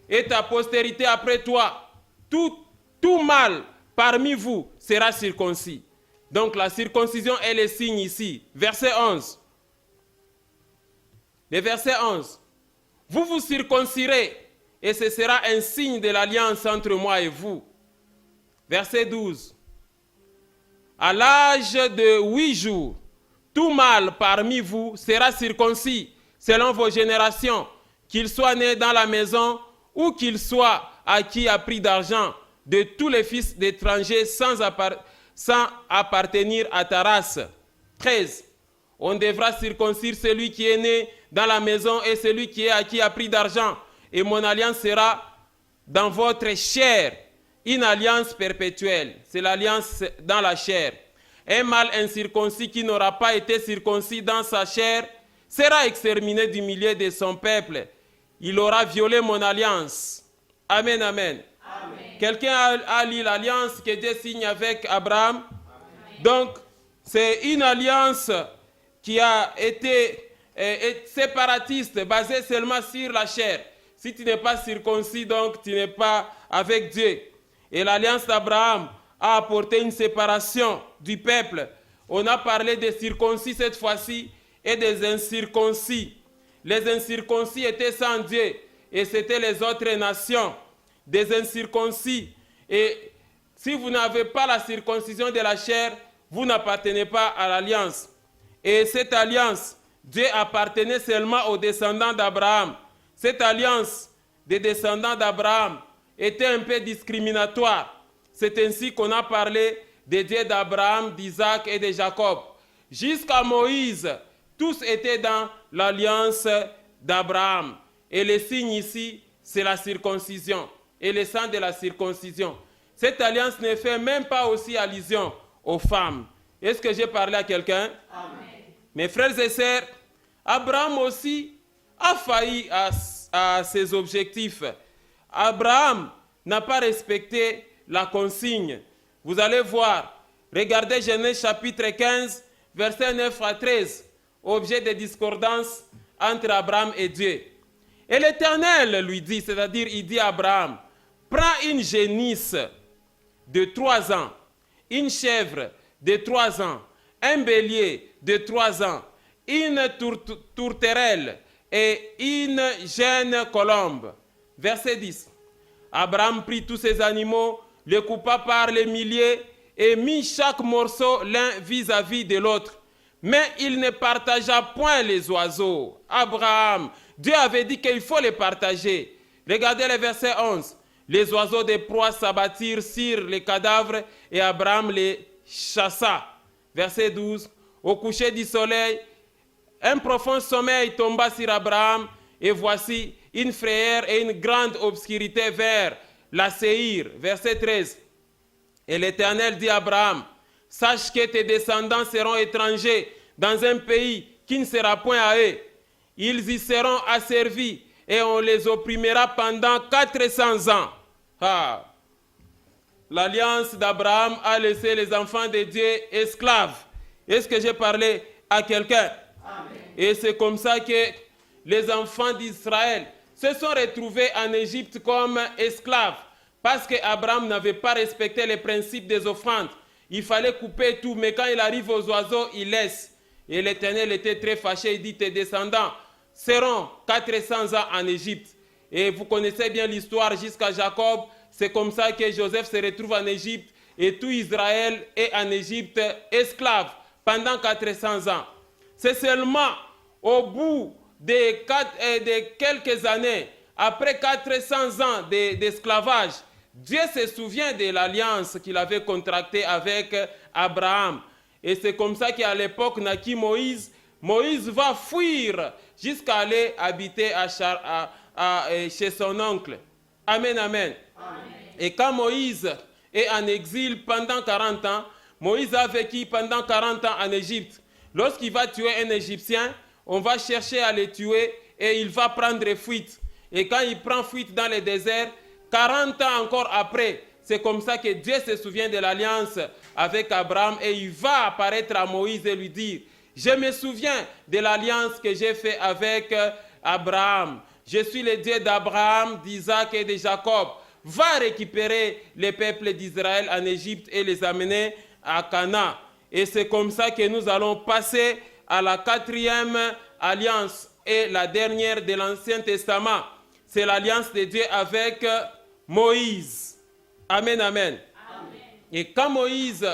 et ta postérité après toi. Tout mâle parmi vous sera circoncis. Donc la circoncision est le signe ici. Verset 11. Le verset 11. Vous vous circoncirez, et ce sera un signe de l'alliance entre moi et vous. Verset 12. À l'âge de 8 jours, tout mâle parmi vous sera circoncis, selon vos générations, qu'il soit né dans la maison ou qu'il soit acquis à prix d'argent, de tous les fils d'étrangers sans appartenir à ta race. 13. On devra circoncire celui qui est né dans la maison et celui qui est acquis à prix d'argent, et mon alliance sera dans votre chair, une alliance perpétuelle. C'est l'alliance dans la chair. Un mâle incirconcis qui n'aura pas été circoncis dans sa chair sera exterminé du milieu de son peuple. Il aura violé mon alliance. Amen, amen. Amen. Quelqu'un a lu l'alliance que Dieu signe avec Abraham? Amen. Donc, c'est une alliance qui a été séparatiste, basée seulement sur la chair. Si tu n'es pas circoncis, donc tu n'es pas avec Dieu. Et l'alliance d'Abraham a apporté une séparation du peuple. On a parlé des circoncis cette fois-ci et des incirconcis. Les incirconcis étaient sans Dieu et c'était les autres nations. Des incirconcis. Et si vous n'avez pas la circoncision de la chair, vous n'appartenez pas à l'alliance. Et cette alliance, Dieu appartenait seulement aux descendants d'Abraham. Cette alliance des descendants d'Abraham était un peu discriminatoire. C'est ainsi qu'on a parlé des dieux d'Abraham, d'Isaac et de Jacob. Jusqu'à Moïse, tous étaient dans l'alliance d'Abraham. Et le signe ici, c'est la circoncision et le sang de la circoncision. Cette alliance ne fait même pas aussi allusion aux femmes. Est-ce que j'ai parlé à quelqu'un? Mes frères et sœurs, Abraham aussi a failli à ses objectifs. Abraham n'a pas respecté la consigne. Vous allez voir, regardez Genèse chapitre 15, versets 9 à 13, objet de discordance entre Abraham et Dieu. Et l'Éternel lui dit, c'est-à-dire il dit à Abraham, prends une génisse de 3 ans, une chèvre de 3 ans, un bélier de 3 ans, une tourterelle et une jeune colombe. Verset 10. Abraham prit tous ces animaux, les coupa par les milliers et mit chaque morceau l'un vis-à-vis de l'autre. Mais il ne partagea point les oiseaux. Abraham, Dieu avait dit qu'il faut les partager. Regardez le verset 11. Les oiseaux de proie s'abattirent sur les cadavres et Abraham les chassa. Verset 12. Au coucher du soleil, un profond sommeil tomba sur Abraham et voici une frayeur et une grande obscurité vers la Séhir. Verset 13. Et l'Éternel dit à Abraham, sache que tes descendants seront étrangers dans un pays qui ne sera point à eux. Ils y seront asservis et on les opprimera pendant 400 ans. Ah. L'alliance d'Abraham a laissé les enfants de Dieu esclaves. Est-ce que j'ai parlé à quelqu'un? Et c'est comme ça que les enfants d'Israël se sont retrouvés en Égypte comme esclaves. Parce qu'Abraham n'avait pas respecté les principes des offrandes. Il fallait couper tout, mais quand il arrive aux oiseaux, il laisse. Et l'Éternel était très fâché, il dit, tes descendants seront 400 ans en Égypte. Et vous connaissez bien l'histoire jusqu'à Jacob. C'est comme ça que Joseph se retrouve en Égypte et tout Israël est en Égypte esclave pendant 400 ans. C'est seulement au bout de quelques années, après 400 ans d'esclavage, Dieu se souvient de l'alliance qu'il avait contractée avec Abraham. Et c'est comme ça qu'à l'époque naquit Moïse. Moïse va fuir jusqu'à aller habiter chez son oncle. Amen, amen. Et quand Moïse est en exil pendant 40 ans, Moïse a vécu pendant 40 ans en Égypte. Lorsqu'il va tuer un Égyptien, on va chercher à le tuer et il va prendre fuite. Et quand il prend fuite dans le désert, 40 ans encore après, c'est comme ça que Dieu se souvient de l'alliance avec Abraham et il va apparaître à Moïse et lui dire, je me souviens de l'alliance que j'ai faite avec Abraham. Je suis le Dieu d'Abraham, d'Isaac et de Jacob. Va récupérer les peuples d'Israël en Égypte et les amener à Canaan. Et c'est comme ça que nous allons passer à la 4e alliance et la dernière de l'Ancien Testament. C'est l'alliance de Dieu avec Moïse. Amen, amen. Et quand Moïse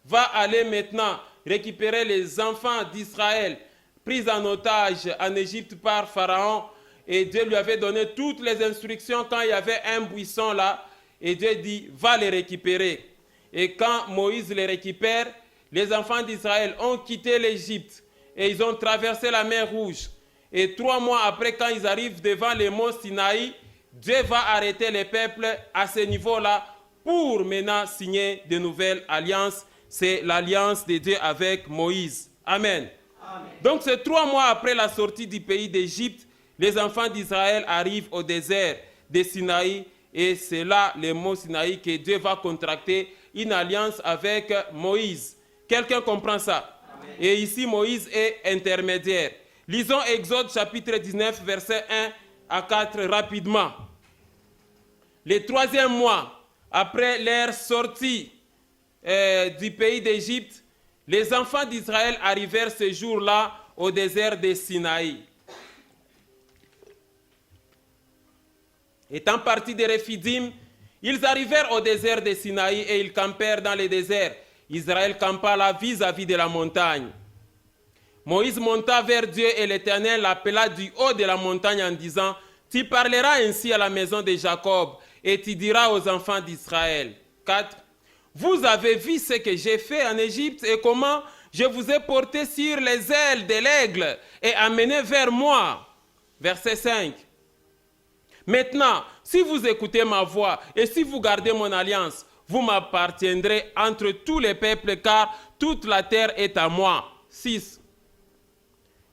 va aller maintenant récupérer les enfants d'Israël pris en otage en Égypte par Pharaon, et Dieu lui avait donné toutes les instructions quand il y avait un buisson là, et Dieu dit, va les récupérer. Et quand Moïse les récupère, les enfants d'Israël ont quitté l'Égypte et ils ont traversé la mer Rouge. Et 3 mois après, quand ils arrivent devant les monts Sinaï, Dieu va arrêter les peuples à ce niveau-là pour maintenant signer de nouvelles alliances. C'est l'alliance de Dieu avec Moïse. Amen. Amen. Donc c'est 3 mois après la sortie du pays d'Égypte, les enfants d'Israël arrivent au désert de Sinaï et c'est là, les monts Sinaï, que Dieu va contracter une alliance avec Moïse. Quelqu'un comprend ça? Amen. Et ici, Moïse est intermédiaire. Lisons Exode chapitre 19, versets 1 à 4 rapidement. Le 3e mois, après leur sortie du pays d'Égypte, les enfants d'Israël arrivèrent ce jour-là au désert de Sinaï. Étant partis de Rephidim, ils arrivèrent au désert de Sinaï et ils campèrent dans le désert. Israël campa là vis-à-vis de la montagne. Moïse monta vers Dieu et l'Éternel l'appela du haut de la montagne en disant, tu parleras ainsi à la maison de Jacob et tu diras aux enfants d'Israël. 4. vous avez vu ce que j'ai fait en Égypte et comment je vous ai porté sur les ailes de l'aigle et amené vers moi. Verset 5. Maintenant, si vous écoutez ma voix et si vous gardez mon alliance, vous m'appartiendrez entre tous les peuples, car toute la terre est à moi. 6.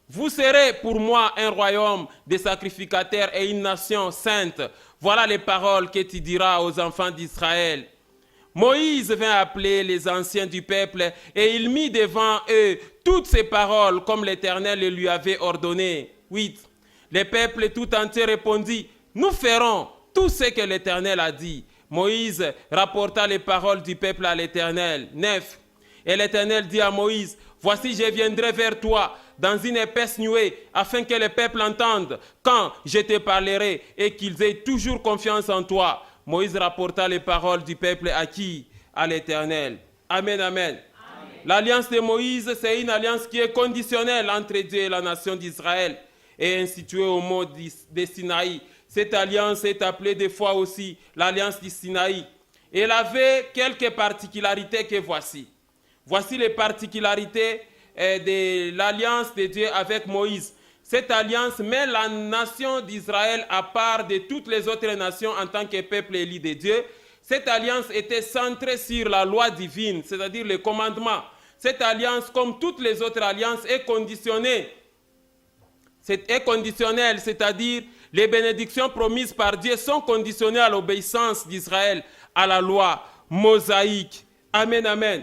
Vous serez pour moi un royaume de sacrificateurs et une nation sainte. Voilà les paroles que tu diras aux enfants d'Israël. Moïse vint appeler les anciens du peuple et il mit devant eux toutes ces paroles comme l'Éternel les lui avait ordonnées. 8. Le peuple tout entier répondit, nous ferons tout ce que l'Éternel a dit. Moïse rapporta les paroles du peuple à l'Éternel. 9. Et l'Éternel dit à Moïse, voici je viendrai vers toi dans une épaisse nuée, afin que le peuple entende quand je te parlerai et qu'ils aient toujours confiance en toi. Moïse rapporta les paroles du peuple à qui? À l'Éternel. Amen, amen. L'alliance de Moïse, c'est une alliance qui est conditionnelle entre Dieu et la nation d'Israël et instituée au mont de Sinaï. Cette alliance est appelée des fois aussi l'alliance du Sinaï. Elle avait quelques particularités que voici. Voici les particularités de l'alliance de Dieu avec Moïse. Cette alliance met la nation d'Israël à part de toutes les autres nations en tant que peuple élu de Dieu. Cette alliance était centrée sur la loi divine, c'est-à-dire les commandements. Cette alliance, comme toutes les autres alliances, est conditionnée. Est conditionnelle, c'est-à-dire les bénédictions promises par Dieu sont conditionnées à l'obéissance d'Israël à la loi mosaïque. Amen, amen.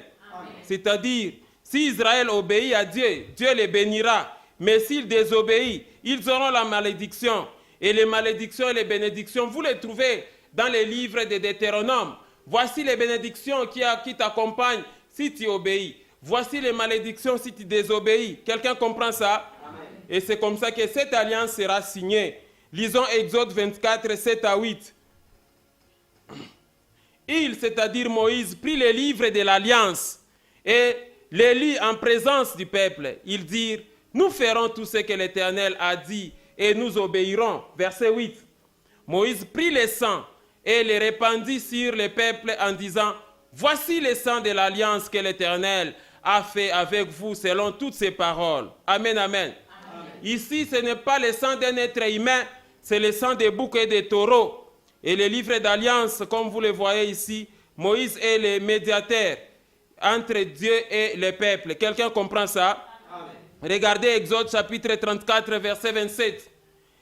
C'est-à-dire, si Israël obéit à Dieu, Dieu les bénira. Mais s'ils désobéissent, ils auront la malédiction. Et les malédictions et les bénédictions, vous les trouvez dans les livres de Deutéronome. Voici les bénédictions qui t'accompagnent si tu obéis. Voici les malédictions si tu désobéis. Quelqu'un comprend ça? Amen. Et c'est comme ça que cette alliance sera signée. Lisons Exode 24, 7 à 8. Il, c'est-à-dire Moïse, prit les livres de l'alliance et les lit en présence du peuple. Ils dirent, nous ferons tout ce que l'Éternel a dit et nous obéirons. Verset 8. Moïse prit le sang et les répandit sur le peuple en disant, voici le sang de l'alliance que l'Éternel a fait avec vous selon toutes ces paroles. Amen, amen. Amen. Ici, ce n'est pas le sang d'un être humain, c'est le sang des boucs et des taureaux. Et le livre d'alliance, comme vous le voyez ici, Moïse est le médiateur entre Dieu et le peuple. Quelqu'un comprend ça? Amen. Regardez Exode chapitre 34, verset 27.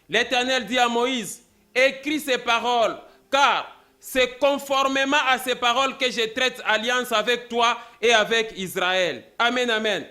L'Éternel dit à Moïse, écris ces paroles, car c'est conformément à ces paroles que je traite alliance avec toi et avec Israël. Amen, amen. Amen.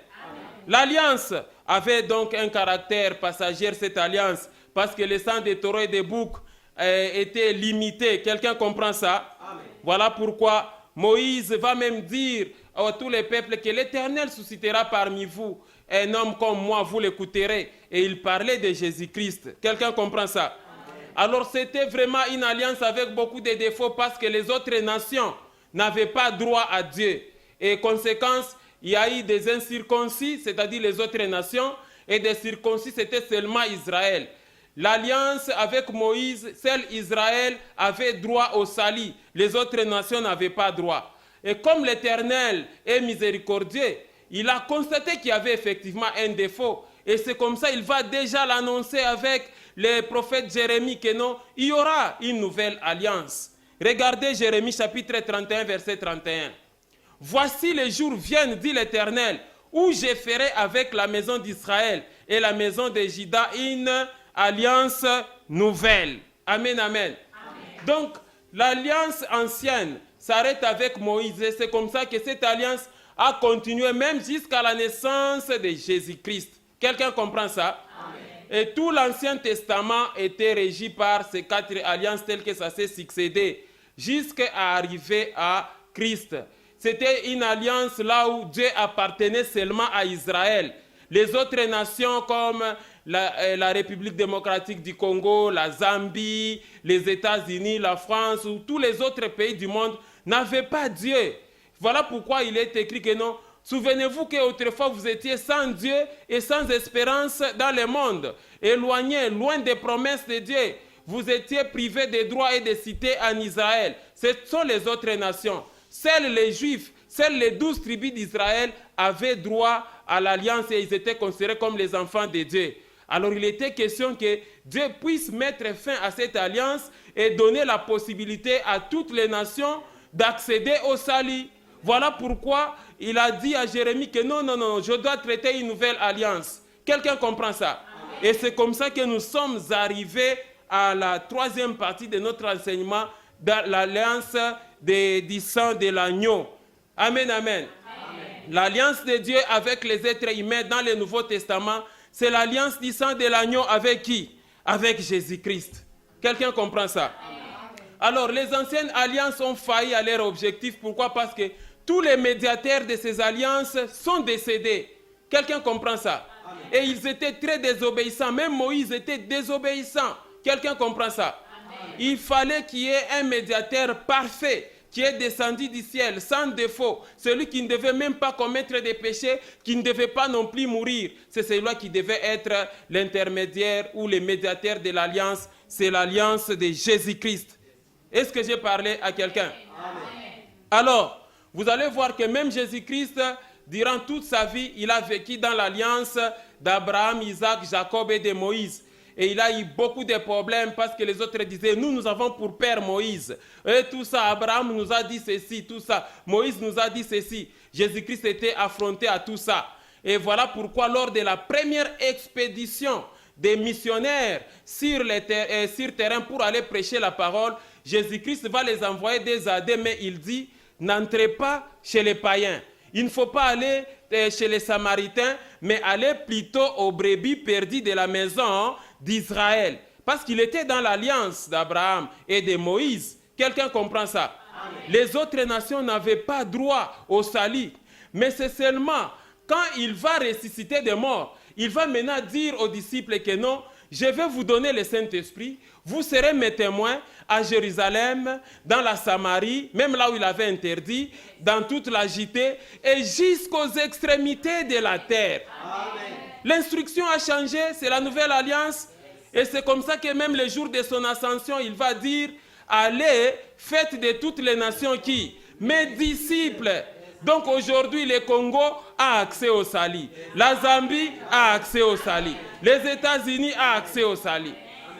L'alliance avait donc un caractère passager, cette alliance, parce que le sang des taureaux et des boucs était limité. Quelqu'un comprend ça? Amen. Voilà pourquoi Moïse va même dire à tous les peuples que l'Éternel suscitera parmi vous un homme comme moi, vous l'écouterez. Et il parlait de Jésus-Christ. Quelqu'un comprend ça? Amen. Alors c'était vraiment une alliance avec beaucoup de défauts parce que les autres nations n'avaient pas droit à Dieu. Et conséquence, il y a eu des incirconcis, c'est-à-dire les autres nations, et des circoncis, c'était seulement Israël. L'alliance avec Moïse, seul Israël avait droit au salut. Les autres nations n'avaient pas droit. Et comme l'Éternel est miséricordieux, il a constaté qu'il y avait effectivement un défaut. Et c'est comme ça qu'il va déjà l'annoncer avec le prophète Jérémie que non, il y aura une nouvelle alliance. Regardez Jérémie chapitre 31, verset 31. Voici les jours viennent, dit l'Éternel, où je ferai avec la maison d'Israël et la maison de Juda une alliance nouvelle. Amen, amen. Amen. Donc, l'alliance ancienne s'arrête avec Moïse. Et c'est comme ça que cette alliance a continué même jusqu'à la naissance de Jésus-Christ. Quelqu'un comprend ça? Amen. Et tout l'Ancien Testament était régi par ces 4 alliances telles que ça s'est succédé jusqu'à arriver à Christ. C'était une alliance là où Dieu appartenait seulement à Israël. Les autres nations comme la République démocratique du Congo, la Zambie, les États-Unis, la France ou tous les autres pays du monde n'avaient pas Dieu. Voilà pourquoi il est écrit que non. Souvenez-vous qu'autrefois vous étiez sans Dieu et sans espérance dans le monde, éloignés, loin des promesses de Dieu. Vous étiez privés des droits et des cités en Israël. Ce sont les autres nations. seuls les Juifs, seuls les 12 tribus d'Israël avaient droit à l'alliance et ils étaient considérés comme les enfants de Dieu. Alors il était question que Dieu puisse mettre fin à cette alliance et donner la possibilité à toutes les nations d'accéder au salut. Voilà pourquoi il a dit à Jérémie que non, je dois traiter une nouvelle alliance. Quelqu'un comprend ça? Amen. Et c'est comme ça que nous sommes arrivés à la troisième partie de notre enseignement, dans l'alliance du sang de l'agneau. Amen, amen. L'alliance de Dieu avec les êtres humains dans le Nouveau Testament, c'est l'alliance du sang de l'agneau avec qui? Avec Jésus-Christ. Quelqu'un comprend ça? Amen. Alors, les anciennes alliances ont failli à leur objectif. Pourquoi? Parce que tous les médiateurs de ces alliances sont décédés. Quelqu'un comprend ça? Amen. Et ils étaient très désobéissants. Même Moïse était désobéissant. Quelqu'un comprend ça? Amen. Il fallait qu'il y ait un médiateur parfait qui est descendu du ciel, sans défaut. Celui qui ne devait même pas commettre des péchés, qui ne devait pas non plus mourir. C'est celui-là qui devait être l'intermédiaire ou le médiateur de l'alliance. C'est l'alliance de Jésus-Christ. Est-ce que j'ai parlé à quelqu'un? Amen. Alors, vous allez voir que même Jésus-Christ, durant toute sa vie, il a vécu dans l'alliance d'Abraham, Isaac, Jacob et de Moïse. Et il a eu beaucoup de problèmes parce que les autres disaient, nous avons pour père Moïse. Et tout ça, Abraham nous a dit ceci, tout ça. Moïse nous a dit ceci. Jésus-Christ était affronté à tout ça. Et voilà pourquoi lors de la première expédition des missionnaires sur terrain pour aller prêcher la parole, Jésus-Christ va les envoyer des AD, mais il dit, n'entrez pas chez les païens. Il ne faut pas aller chez les Samaritains, mais aller plutôt aux brebis perdues de la maison d'Israël. Parce qu'il était dans l'alliance d'Abraham et de Moïse. Quelqu'un comprend ça? Amen. Les autres nations n'avaient pas droit au salut. Mais c'est seulement quand il va ressusciter des morts, il va maintenant dire aux disciples que non, je vais vous donner le Saint-Esprit, vous serez mes témoins à Jérusalem, dans la Samarie, même là où il avait interdit, dans toute la Judée et jusqu'aux extrémités de la terre. Amen. L'instruction a changé, c'est la nouvelle alliance. Et c'est comme ça que même le jour de son ascension, il va dire, allez, faites de toutes les nations qui? Mes disciples. Donc aujourd'hui, le Congo a accès au salut. La Zambie a accès au salut. Les États-Unis ont accès au salut.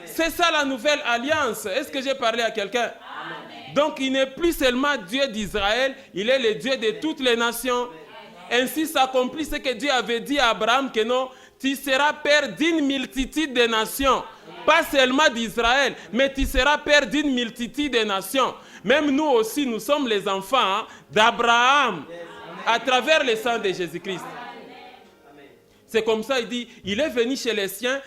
C'est ça la nouvelle alliance. Est-ce que j'ai parlé à quelqu'un? Donc il n'est plus seulement Dieu d'Israël, il est le Dieu de toutes les nations. Ainsi s'accomplit ce que Dieu avait dit à Abraham, que non, tu seras père d'une multitude de nations. Pas seulement d'Israël, mais tu seras père d'une multitude de nations. Même nous aussi, nous sommes les enfants d'Abraham à travers le sang de Jésus-Christ. C'est comme ça, il dit, il est venu chez les siens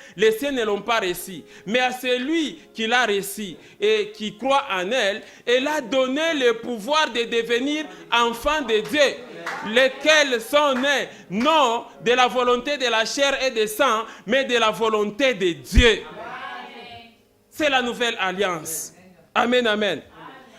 ne l'ont pas reçu. Mais à celui qui l'a reçu et qui croit en elle, elle a donné le pouvoir de devenir enfant de Dieu, lesquels sont nés, non de la volonté de la chair et du sang, mais de la volonté de Dieu. C'est la nouvelle alliance. Amen, amen.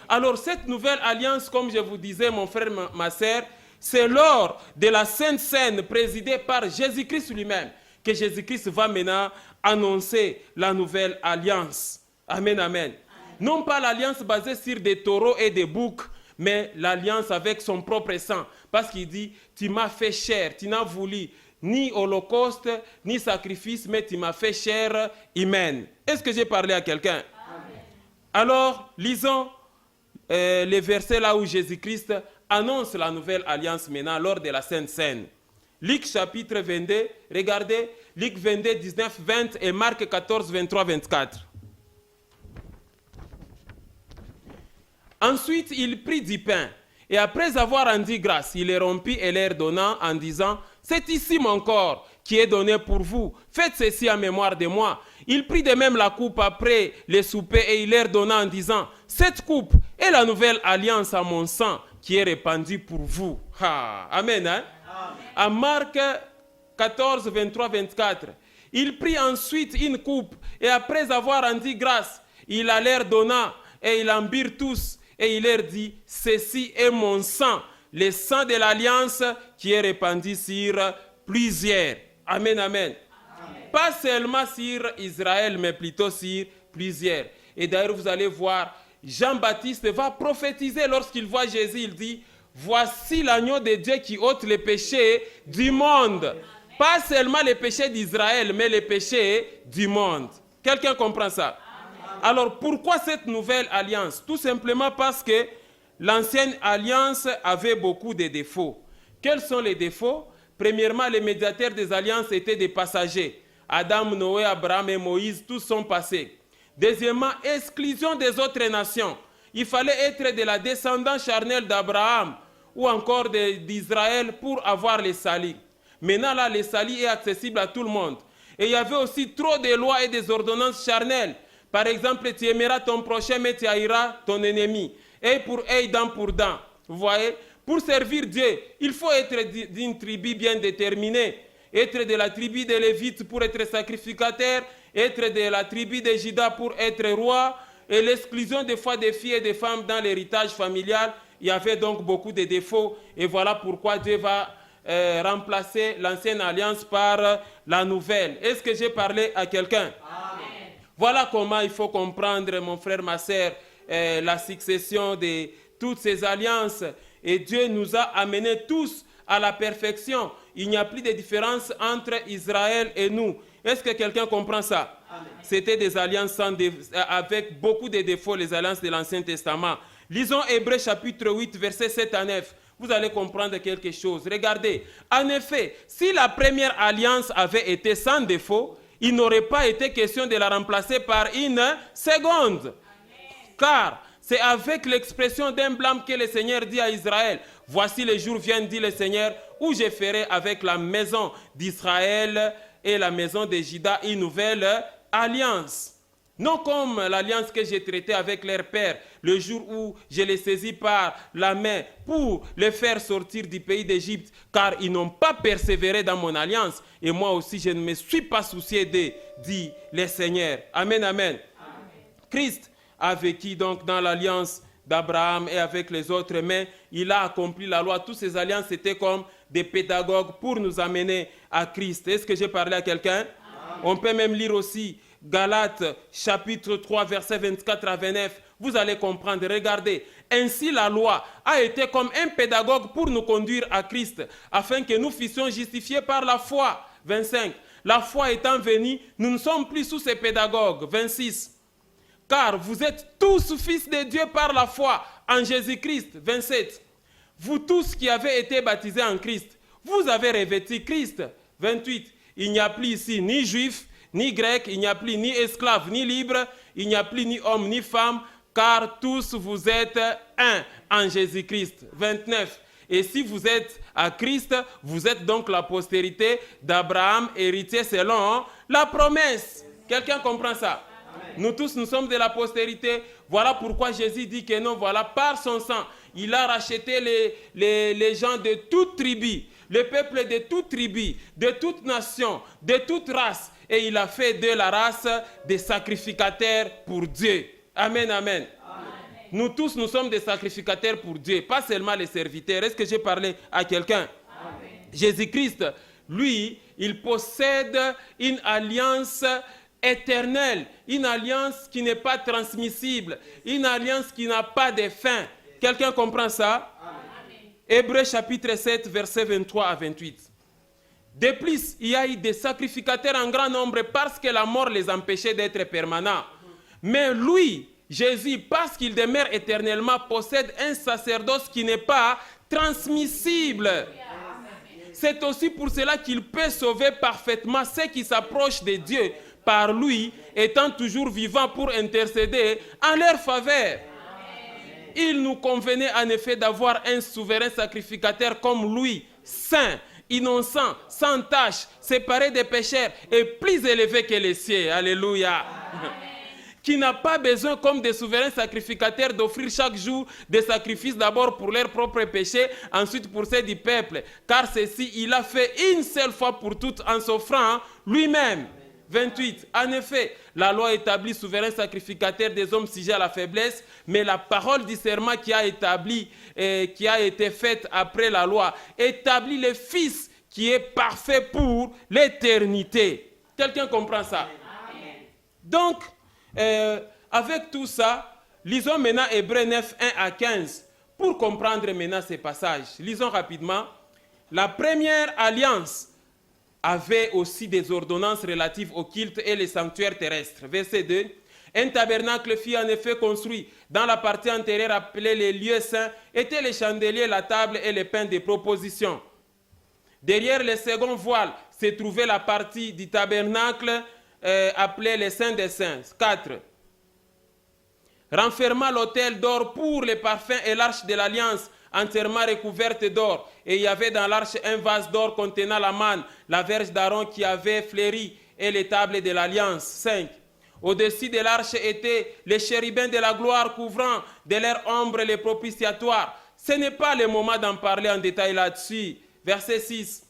Alors cette nouvelle alliance, comme je vous disais, mon frère, ma sœur, c'est lors de la Sainte Seine présidée par Jésus-Christ lui-même que Jésus-Christ va maintenant annoncer la nouvelle alliance. Amen, amen. Non pas l'alliance basée sur des taureaux et des boucs, mais l'alliance avec son propre sang. Parce qu'il dit, tu m'as fait chair, tu n'as voulu ni holocauste, ni sacrifice, mais tu m'as fait chair humaine. Est-ce que j'ai parlé à quelqu'un? Alors, lisons les versets là où Jésus-Christ annonce la nouvelle alliance maintenant lors de la Sainte Seine. Luc chapitre 22, regardez, Luc 22, 19, 20 et Marc 14, 23, 24. Ensuite, il prit du pain et après avoir rendu grâce, il les rompit et leur donna en disant, c'est ici mon corps qui est donné pour vous. Faites ceci en mémoire de moi. Il prit de même la coupe après le souper et il leur donna en disant, cette coupe est la nouvelle alliance à mon sang qui est répandue pour vous. Amen. Hein? Amen. À Marc 14, 23, 24, il prit ensuite une coupe et après avoir rendu grâce, il la leur donna et ils en birent tous et il leur dit, ceci est mon sang, le sang de l'alliance qui est répandu sur plusieurs. Amen, amen. Pas seulement sur Israël, mais plutôt sur plusieurs. Et d'ailleurs, vous allez voir, Jean-Baptiste va prophétiser lorsqu'il voit Jésus. Il dit, voici l'agneau de Dieu qui ôte les péchés du monde. Pas seulement les péchés d'Israël, mais les péchés du monde. Quelqu'un comprend ça? Alors, pourquoi cette nouvelle alliance? Tout simplement parce que l'ancienne alliance avait beaucoup de défauts. Quels sont les défauts? Premièrement, les médiateurs des alliances étaient des passagers. Adam, Noé, Abraham et Moïse, tous sont passés. Deuxièmement, exclusion des autres nations. Il fallait être de la descendance charnelle d'Abraham ou encore d'Israël pour avoir les salis. Maintenant, là, les salis est accessible à tout le monde. Et il y avait aussi trop de lois et des ordonnances charnelles. Par exemple, tu aimeras ton prochain, mais tu haïras ton ennemi. Et pour œil, dent pour dent. Vous voyez? Pour servir Dieu, il faut être d'une tribu bien déterminée. Être de la tribu des Lévites pour être sacrificateur. Être de la tribu de Juda pour être roi. Et l'exclusion des fois des filles et des femmes dans l'héritage familial. Il y avait donc beaucoup de défauts. Et voilà pourquoi Dieu va remplacer l'ancienne alliance par la nouvelle. Est-ce que j'ai parlé à quelqu'un? Voilà comment il faut comprendre, mon frère, ma sœur, la succession de toutes ces alliances. Et Dieu nous a amenés tous à la perfection. Il n'y a plus de différence entre Israël et nous. Est-ce que quelqu'un comprend ça? C'était des alliances avec beaucoup de défauts, les alliances de l'Ancien Testament. Lisons Hébreux chapitre 8, versets 7 à 9. Vous allez comprendre quelque chose. Regardez, en effet, si la première alliance avait été sans défaut, il n'aurait pas été question de la remplacer par une seconde. Amen. Car c'est avec l'expression d'un blâme que le Seigneur dit à Israël, « Voici les jours viennent, dit le Seigneur, où je ferai avec la maison d'Israël et la maison de Juda une nouvelle alliance. » Non comme l'alliance que j'ai traitée avec leur père, le jour où je les saisis par la main pour les faire sortir du pays d'Égypte, car ils n'ont pas persévéré dans mon alliance, et moi aussi je ne me suis pas soucié d'eux, dit le Seigneur. Amen, amen. Christ a vécu donc dans l'alliance d'Abraham et avec les autres, mais il a accompli la loi. Toutes ces alliances étaient comme des pédagogues pour nous amener à Christ. Est-ce que j'ai parlé à quelqu'un? On peut même lire aussi Galates chapitre 3 versets 24 à 29, vous allez comprendre. Regardez, ainsi la loi a été comme un pédagogue pour nous conduire à Christ, afin que nous fussions justifiés par la foi. 25, la foi étant venue, nous ne sommes plus sous ces pédagogues. 26, car vous êtes tous fils de Dieu par la foi en Jésus-Christ. 27, vous tous qui avez été baptisés en Christ, vous avez revêtu Christ. 28, il n'y a plus ici ni juif, ni grec, il n'y a plus ni esclave, ni libre, il n'y a plus ni homme, ni femme, car tous vous êtes un en Jésus-Christ. 29. Et si vous êtes à Christ, vous êtes donc la postérité d'Abraham, héritier selon la promesse. Quelqu'un comprend ça? Amen. Nous tous, nous sommes de la postérité. Voilà pourquoi Jésus dit que non, voilà, par son sang, il a racheté les gens de toute tribu, le peuple de toute tribu, de toute nation, de toute race. Et il a fait de la race des sacrificateurs pour Dieu. Amen, amen. Amen. Nous tous, nous sommes des sacrificateurs pour Dieu, pas seulement les serviteurs. Est-ce que j'ai parlé à quelqu'un? Jésus-Christ, lui, il possède une alliance éternelle, une alliance qui n'est pas transmissible, une alliance qui n'a pas de fin. Quelqu'un comprend ça? Amen. Hébreux chapitre 7, versets 23 à 28. De plus, il y a eu des sacrificateurs en grand nombre parce que la mort les empêchait d'être permanents. Mais lui, Jésus, parce qu'il demeure éternellement, possède un sacerdoce qui n'est pas transmissible. C'est aussi pour cela qu'il peut sauver parfaitement ceux qui s'approchent de Dieu par lui, étant toujours vivant pour intercéder en leur faveur. Il nous convenait en effet d'avoir un souverain sacrificateur comme lui, saint, innocent, sans tache, séparé des pécheurs et plus élevé que les cieux. Alléluia. Amen. Qui n'a pas besoin, comme des souverains sacrificateurs, d'offrir chaque jour des sacrifices d'abord pour leurs propres péchés, ensuite pour ceux du peuple. Car ceci, il a fait une seule fois pour toutes en s'offrant lui-même. 28. En effet, la loi établit souverain sacrificateur des hommes sujets à la faiblesse, mais la parole du serment qui a été faite après la loi établit le Fils qui est parfait pour l'éternité. Quelqu'un comprend ça? Amen. Donc, avec tout ça, Lisons maintenant Hébreux 9, 1 à 15 pour comprendre maintenant ces passages. Lisons rapidement. La première alliance avait aussi des ordonnances relatives au culte et les sanctuaires terrestres. Verset 2. Un tabernacle fut en effet construit dans la partie antérieure appelée les lieux saints, étaient les chandeliers, la table et les pains de proposition. Derrière le second voile se trouvait la partie du tabernacle appelée les saints des saints. 4. Renferma l'autel d'or pour les parfums et l'arche de l'alliance entièrement recouverte d'or. Et il y avait dans l'arche un vase d'or contenant la manne, la verge d'Aaron qui avait fleuri et les tables de l'alliance. 5. Au-dessus de l'arche étaient les chérubins de la gloire couvrant de leur ombre les propitiatoires. Ce n'est pas le moment d'en parler en détail là-dessus. Verset 6.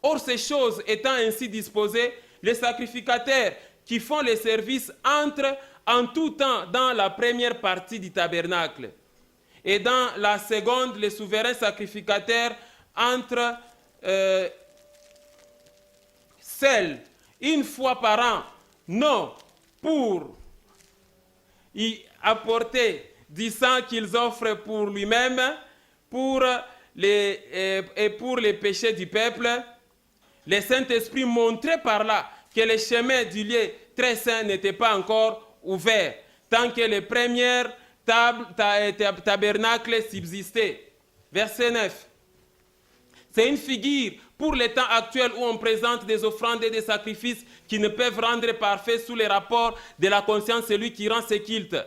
Or, ces choses étant ainsi disposées, les sacrificateurs qui font les services entrent en tout temps dans la première partie du tabernacle. Et dans la seconde, les souverains sacrificateurs entrent seuls, une fois par an, non pour y apporter du sang qu'ils offrent pour lui-même, pour les péchés du peuple. Le Saint-Esprit montrait par là que le chemin du lieu très saint n'était pas encore ouvert, tant que les premières tabernacles subsistaient. Verset 9. C'est une figure pour les temps actuels où on présente des offrandes et des sacrifices qui ne peuvent rendre parfait sous les rapports de la conscience celui qui rend ses cultes.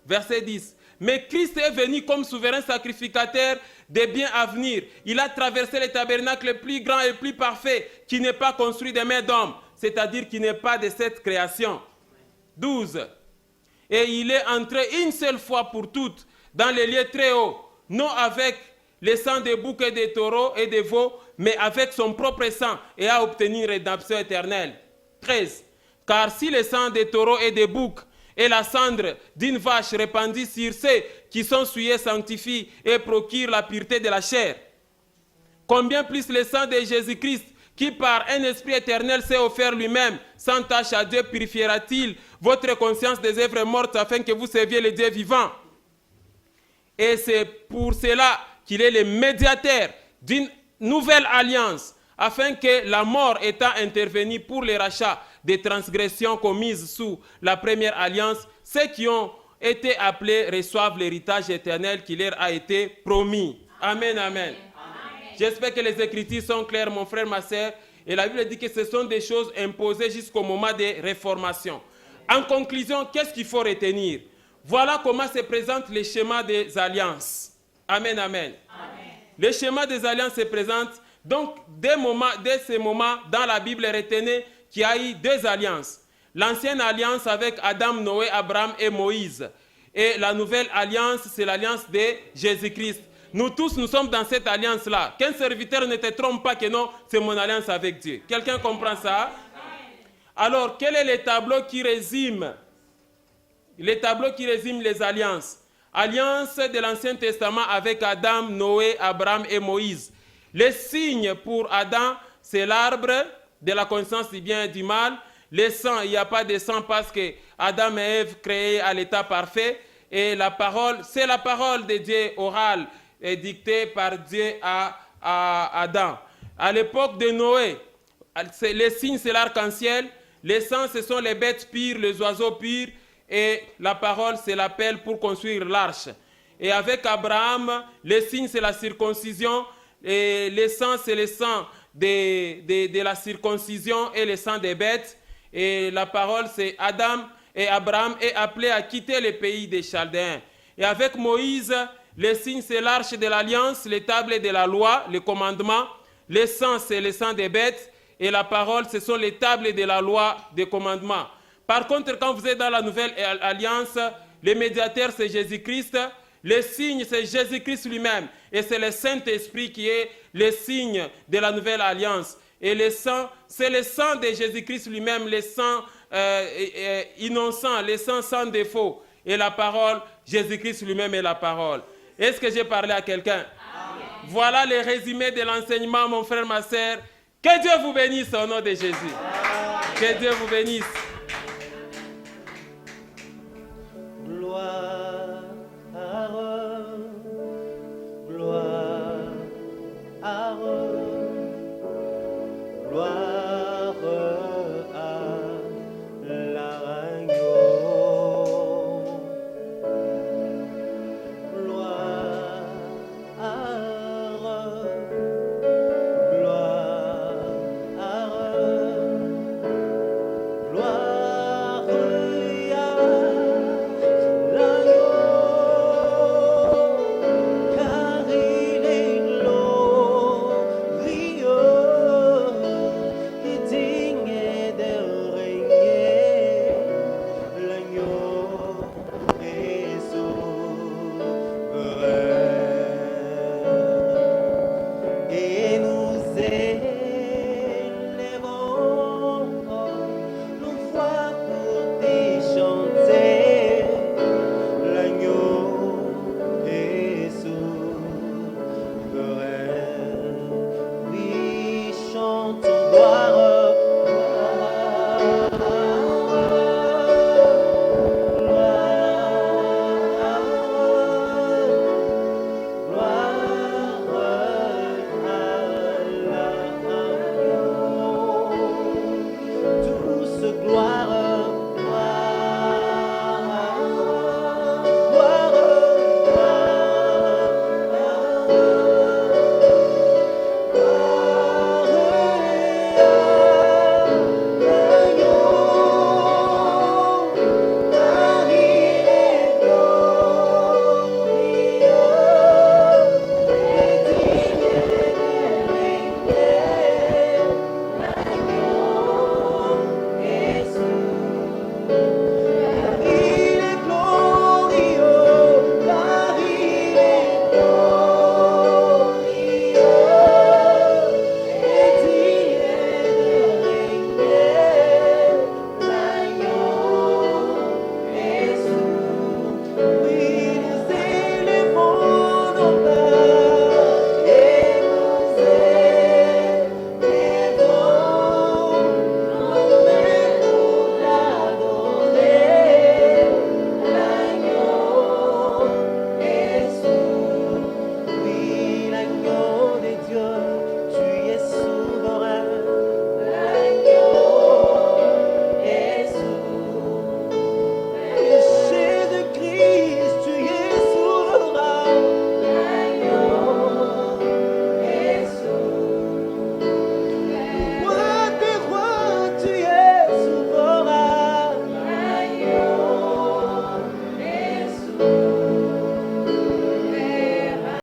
Verset 10. Mais Christ est venu comme souverain sacrificateur des biens à venir. Il a traversé le tabernacle plus grand et plus parfait qui n'est pas construit de mains d'hommes, c'est-à-dire qui n'est pas de cette création. 12. Et il est entré une seule fois pour toutes dans les lieux très hauts, non avec le sang des boucs et des taureaux et des veaux, mais avec son propre sang et a obtenu une rédemption éternelle. 13. Car si le sang des taureaux et des boucs et la cendre d'une vache répandue sur ceux qui sont souillés sanctifie et procure la pureté de la chair, combien plus le sang de Jésus-Christ, qui par un esprit éternel s'est offert lui-même sans tache à Dieu, purifiera-t-il votre conscience des œuvres mortes afin que vous serviez le Dieu vivant. Et c'est pour cela qu'il est le médiateur d'une nouvelle alliance, afin que la mort étant intervenue pour les rachats des transgressions commises sous la première alliance, ceux qui ont été appelés reçoivent l'héritage éternel qui leur a été promis. Amen, amen. J'espère que les Écritures sont claires, mon frère, ma sœur. Et la Bible dit que ce sont des choses imposées jusqu'au moment de réformation. En conclusion, qu'est-ce qu'il faut retenir? Voilà comment se présente le schéma des alliances. Amen, amen. Le schéma des alliances se présente. Donc, dès ce moment, dans la Bible, retenez qu'il y a eu deux alliances. L'ancienne alliance avec Adam, Noé, Abraham et Moïse. Et la nouvelle alliance, c'est l'alliance de Jésus-Christ. Nous tous, nous sommes dans cette alliance-là. Qu'un serviteur ne te trompe pas que non, c'est mon alliance avec Dieu. Quelqu'un comprend ça? Alors, quel est le tableau qui résume les alliances? Alliance de l'Ancien Testament avec Adam, Noé, Abraham et Moïse. Les signes pour Adam, c'est l'arbre de la connaissance du bien et du mal. Le sang, il n'y a pas de sang parce que Adam et Ève créés à l'état parfait. Et la parole, c'est la parole de Dieu orale et dictée par Dieu à Adam. À l'époque de Noé, les signes, c'est l'arc-en-ciel. Les sangs, ce sont les bêtes pures, les oiseaux purs. Et la parole, c'est l'appel pour construire l'arche. Et avec Abraham, les signes, c'est la circoncision. Et les sangs, c'est le sang de la circoncision et le sang des bêtes. Et la parole, c'est Adam et Abraham est appelé à quitter le pays des Chaldéens. Et avec Moïse, les signes, c'est l'arche de l'alliance, les tables de la loi, les commandements. Les sangs, c'est le sang des bêtes. Et la parole, ce sont les tables de la loi, des commandements. Par contre, quand vous êtes dans la nouvelle alliance, le médiateur, c'est Jésus-Christ. Le signe, c'est Jésus-Christ lui-même. Et c'est le Saint-Esprit qui est le signe de la nouvelle alliance. Et le sang, c'est le sang de Jésus-Christ lui-même, le sang innocent, le sang sans défaut. Et la parole, Jésus-Christ lui-même est la parole. Est-ce que j'ai parlé à quelqu'un? Voilà le résumé de l'enseignement, mon frère, ma sœur. Que Dieu vous bénisse au nom de Jésus. Que Dieu vous bénisse.